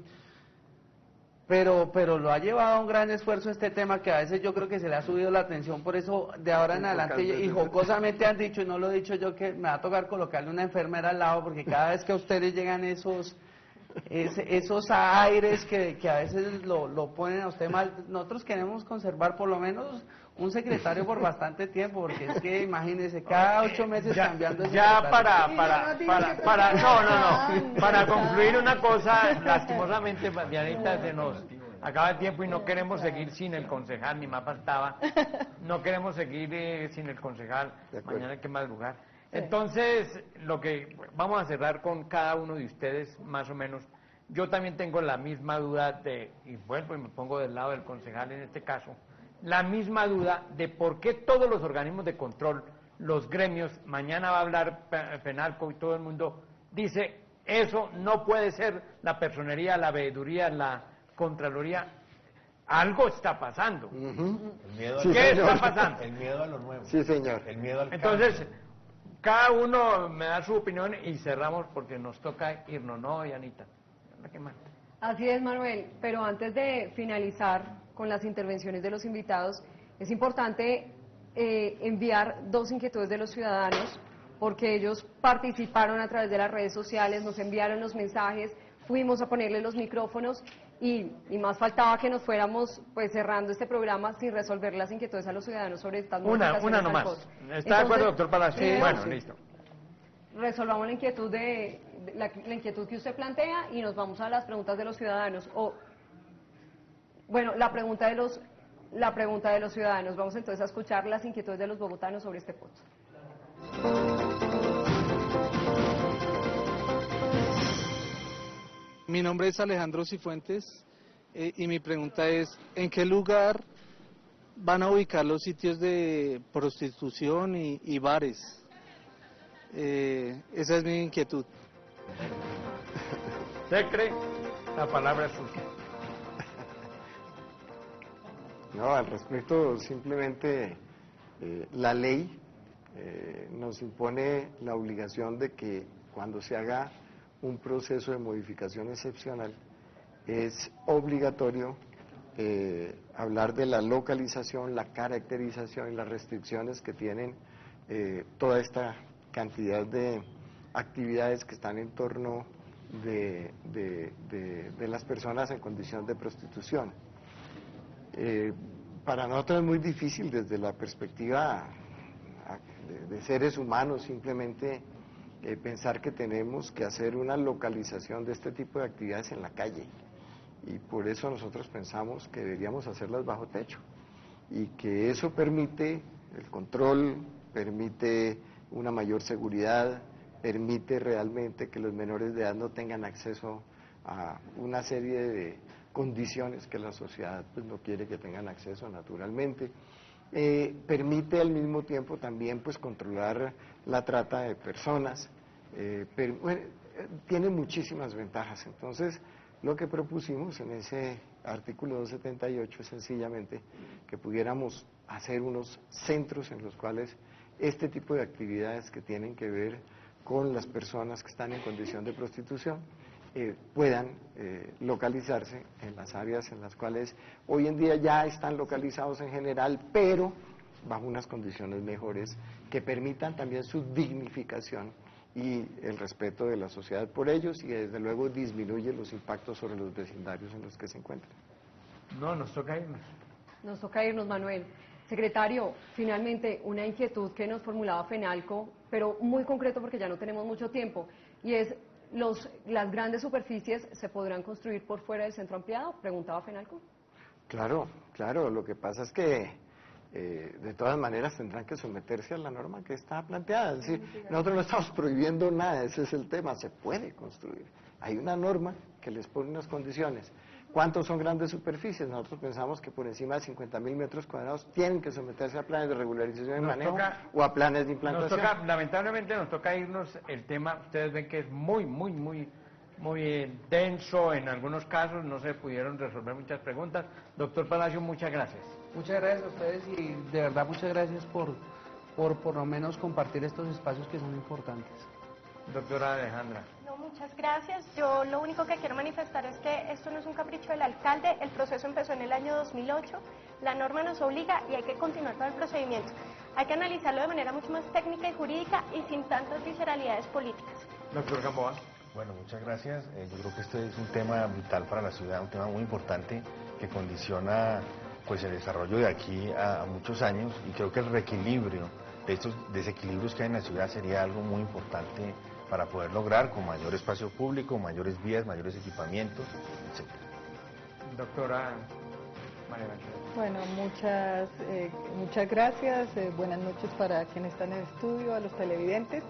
Pero lo ha llevado a un gran esfuerzo este tema que a veces yo creo que se le ha subido la atención, por eso de ahora en adelante, y jocosamente han dicho, y no lo he dicho yo, que me va a tocar colocarle una enfermera al lado, porque cada vez que a ustedes llegan esos aires que a veces lo ponen a usted mal, nosotros queremos conservar por lo menos un secretario por bastante tiempo, porque es que imagínese, cada 8 meses cambiando de ya secretario. para concluir una cosa, lastimosamente, Dianita, se nos acaba el tiempo y no queremos seguir sin el concejal, ni más faltaba, no queremos seguir sin el concejal, mañana hay que madrugar. Entonces, lo que vamos a cerrar con cada uno de ustedes, más o menos. Yo también tengo la misma duda y vuelvo y me pongo del lado del concejal en este caso, la misma duda de por qué todos los organismos de control, los gremios, mañana va a hablar Penalco y todo el mundo dice, eso no puede ser la personería, la veeduría, la contraloría. Algo está pasando. ¿Qué está pasando? El miedo a lo nuevo. Sí, señor. El miedo al Entonces, cada uno me da su opinión y cerramos porque nos toca irnos, ¿no, Yanita? Así es, Manuel, pero antes de finalizar con las intervenciones de los invitados, es importante enviar 2 inquietudes de los ciudadanos, porque ellos participaron a través de las redes sociales, nos enviaron los mensajes, fuimos a ponerle los micrófonos y más faltaba que nos fuéramos pues cerrando este programa sin resolver las inquietudes a los ciudadanos sobre estas modificaciones. Una nomás. ¿Está de acuerdo, doctor Palacio? Sí, bueno, sí. Listo. Resolvamos la inquietud la inquietud que usted plantea y nos vamos a las preguntas de los ciudadanos. Bueno, la pregunta de los ciudadanos. Vamos entonces a escuchar las inquietudes de los bogotanos sobre este punto. Mi nombre es Alejandro Cifuentes y mi pregunta es, ¿en qué lugar van a ubicar los sitios de prostitución y bares? Esa es mi inquietud. Secre, la palabra es suya. No, al respecto, simplemente la ley nos impone la obligación de que cuando se haga un proceso de modificación excepcional es obligatorio hablar de la localización, la caracterización y las restricciones que tienen toda esta cantidad de actividades que están en torno de las personas en condición de prostitución. Para nosotros es muy difícil desde la perspectiva de seres humanos simplemente pensar que tenemos que hacer una localización de este tipo de actividades en la calle, y por eso nosotros pensamos que deberíamos hacerlas bajo techo y que eso permite el control, permite una mayor seguridad, permite realmente que los menores de edad no tengan acceso a una serie de condiciones que la sociedad pues no quiere que tengan acceso naturalmente, permite al mismo tiempo también pues controlar la trata de personas, tiene muchísimas ventajas. Entonces, lo que propusimos en ese artículo 278 es sencillamente que pudiéramos hacer unos centros en los cuales este tipo de actividades que tienen que ver con las personas que están en condición de prostitución puedan localizarse en las áreas en las cuales hoy en día ya están localizados en general, pero bajo unas condiciones mejores que permitan también su dignificación y el respeto de la sociedad por ellos, y desde luego disminuye los impactos sobre los vecindarios en los que se encuentran. No, nos toca irnos. Nos toca irnos, Manuel. Secretario, finalmente una inquietud que nos formulaba FENALCO, pero muy concreto porque ya no tenemos mucho tiempo, y es, ¿las grandes superficies se podrán construir por fuera del centro ampliado? Preguntaba FENALCO. Claro, lo que pasa es que de todas maneras tendrán que someterse a la norma que está planteada. Es decir, nosotros no estamos prohibiendo nada, ese es el tema, se puede construir. Hay una norma que les pone unas condiciones. ¿Cuántos son grandes superficies? Nosotros pensamos que por encima de 50.000 metros cuadrados tienen que someterse a planes de regularización y manejo o a planes de implantación. Lamentablemente nos toca irnos, el tema, ustedes ven que es muy denso en algunos casos, no se pudieron resolver muchas preguntas. Doctor Palacio, muchas gracias. Muchas gracias a ustedes y de verdad muchas gracias por lo menos compartir estos espacios que son importantes. Doctora Alejandra. No, muchas gracias. Yo lo único que quiero manifestar es que esto no es un capricho del alcalde, el proceso empezó en el año 2008, la norma nos obliga y hay que continuar con el procedimiento. Hay que analizarlo de manera mucho más técnica y jurídica y sin tantas visceralidades políticas. Doctor Gamboa. Bueno, muchas gracias. Yo creo que este es un tema vital para la ciudad, un tema muy importante que condiciona pues el desarrollo de aquí a muchos años, y creo que el reequilibrio de estos desequilibrios que hay en la ciudad sería algo muy importante para poder lograr con mayor espacio público, mayores vías, mayores equipamientos, etc. Doctora María Banchero. Bueno, muchas gracias, buenas noches para quienes están en el estudio, a los televidentes,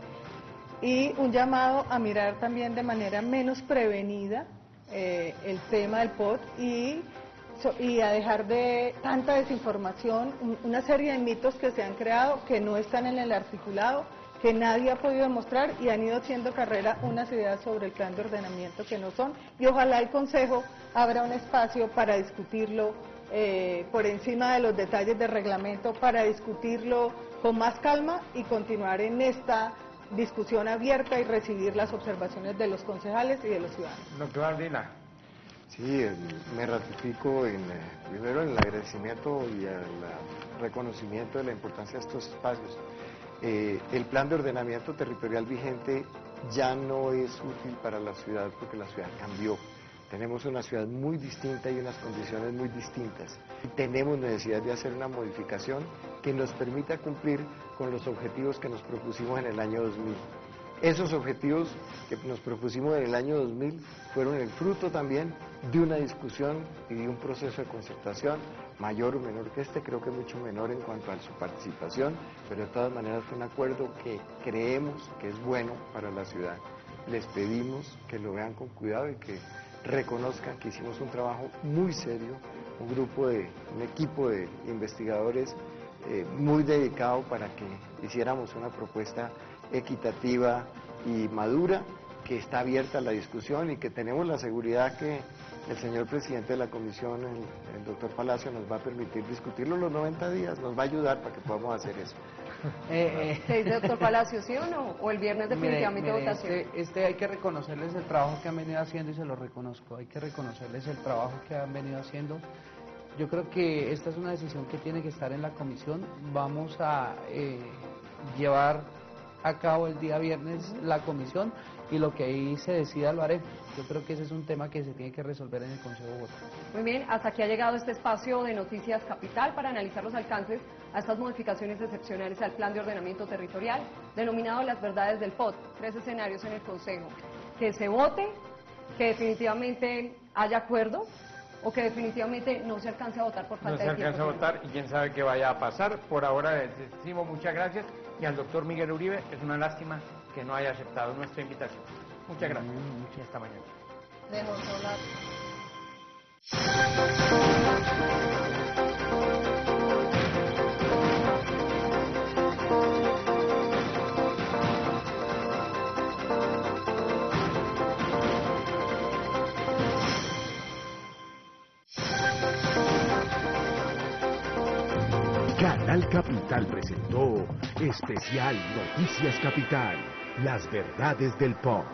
y un llamado a mirar también de manera menos prevenida el tema del POT y a dejar de tanta desinformación, una serie de mitos que se han creado que no están en el articulado, que nadie ha podido demostrar y han ido haciendo carrera unas ideas sobre el plan de ordenamiento que no son, y ojalá el Consejo abra un espacio para discutirlo por encima de los detalles del reglamento, para discutirlo con más calma y continuar en esta discusión abierta y recibir las observaciones de los concejales y de los ciudadanos. Doctor Ardila. Sí, me ratifico primero en el agradecimiento y el reconocimiento de la importancia de estos espacios. El plan de ordenamiento territorial vigente ya no es útil para la ciudad porque la ciudad cambió. Tenemos una ciudad muy distinta y unas condiciones muy distintas. Y tenemos necesidad de hacer una modificación que nos permita cumplir con los objetivos que nos propusimos en el año 2000. Esos objetivos que nos propusimos en el año 2000 fueron el fruto también de una discusión y de un proceso de concertación mayor o menor que este, creo que mucho menor en cuanto a su participación, pero de todas maneras fue un acuerdo que creemos que es bueno para la ciudad. Les pedimos que lo vean con cuidado y que reconozcan que hicimos un trabajo muy serio, un equipo de investigadores muy dedicado para que hiciéramos una propuesta equitativa y madura, que está abierta a la discusión y que tenemos la seguridad que el señor presidente de la comisión, el doctor Palacio, nos va a permitir discutirlo los 90 días, nos va a ayudar para que podamos hacer eso. ¿Se dice, doctor Palacio, sí o no? ¿O el viernes definitivamente votación? Hay que reconocerles el trabajo que han venido haciendo y se lo reconozco, hay que reconocerles el trabajo que han venido haciendo. Yo creo que esta es una decisión que tiene que estar en la comisión. Vamos a llevar a cabo el día viernes la comisión y lo que ahí se decida lo haré. Yo creo que ese es un tema que se tiene que resolver en el Consejo de Bogotá. Muy bien, hasta aquí ha llegado este espacio de Noticias Capital para analizar los alcances a estas modificaciones excepcionales al Plan de Ordenamiento Territorial, denominado Las Verdades del POT. 3 escenarios en el Consejo. Que se vote, que definitivamente haya acuerdo, o que definitivamente no se alcance a votar por falta de tiempo. No se alcance a votar y quién sabe qué vaya a pasar. Por ahora les decimos muchas gracias, y al doctor Miguel Uribe es una lástima que no haya aceptado nuestra invitación. Muchas gracias y hasta mañana. Dejo sola. Canal Capital presentó Especial Noticias Capital, las verdades del pop.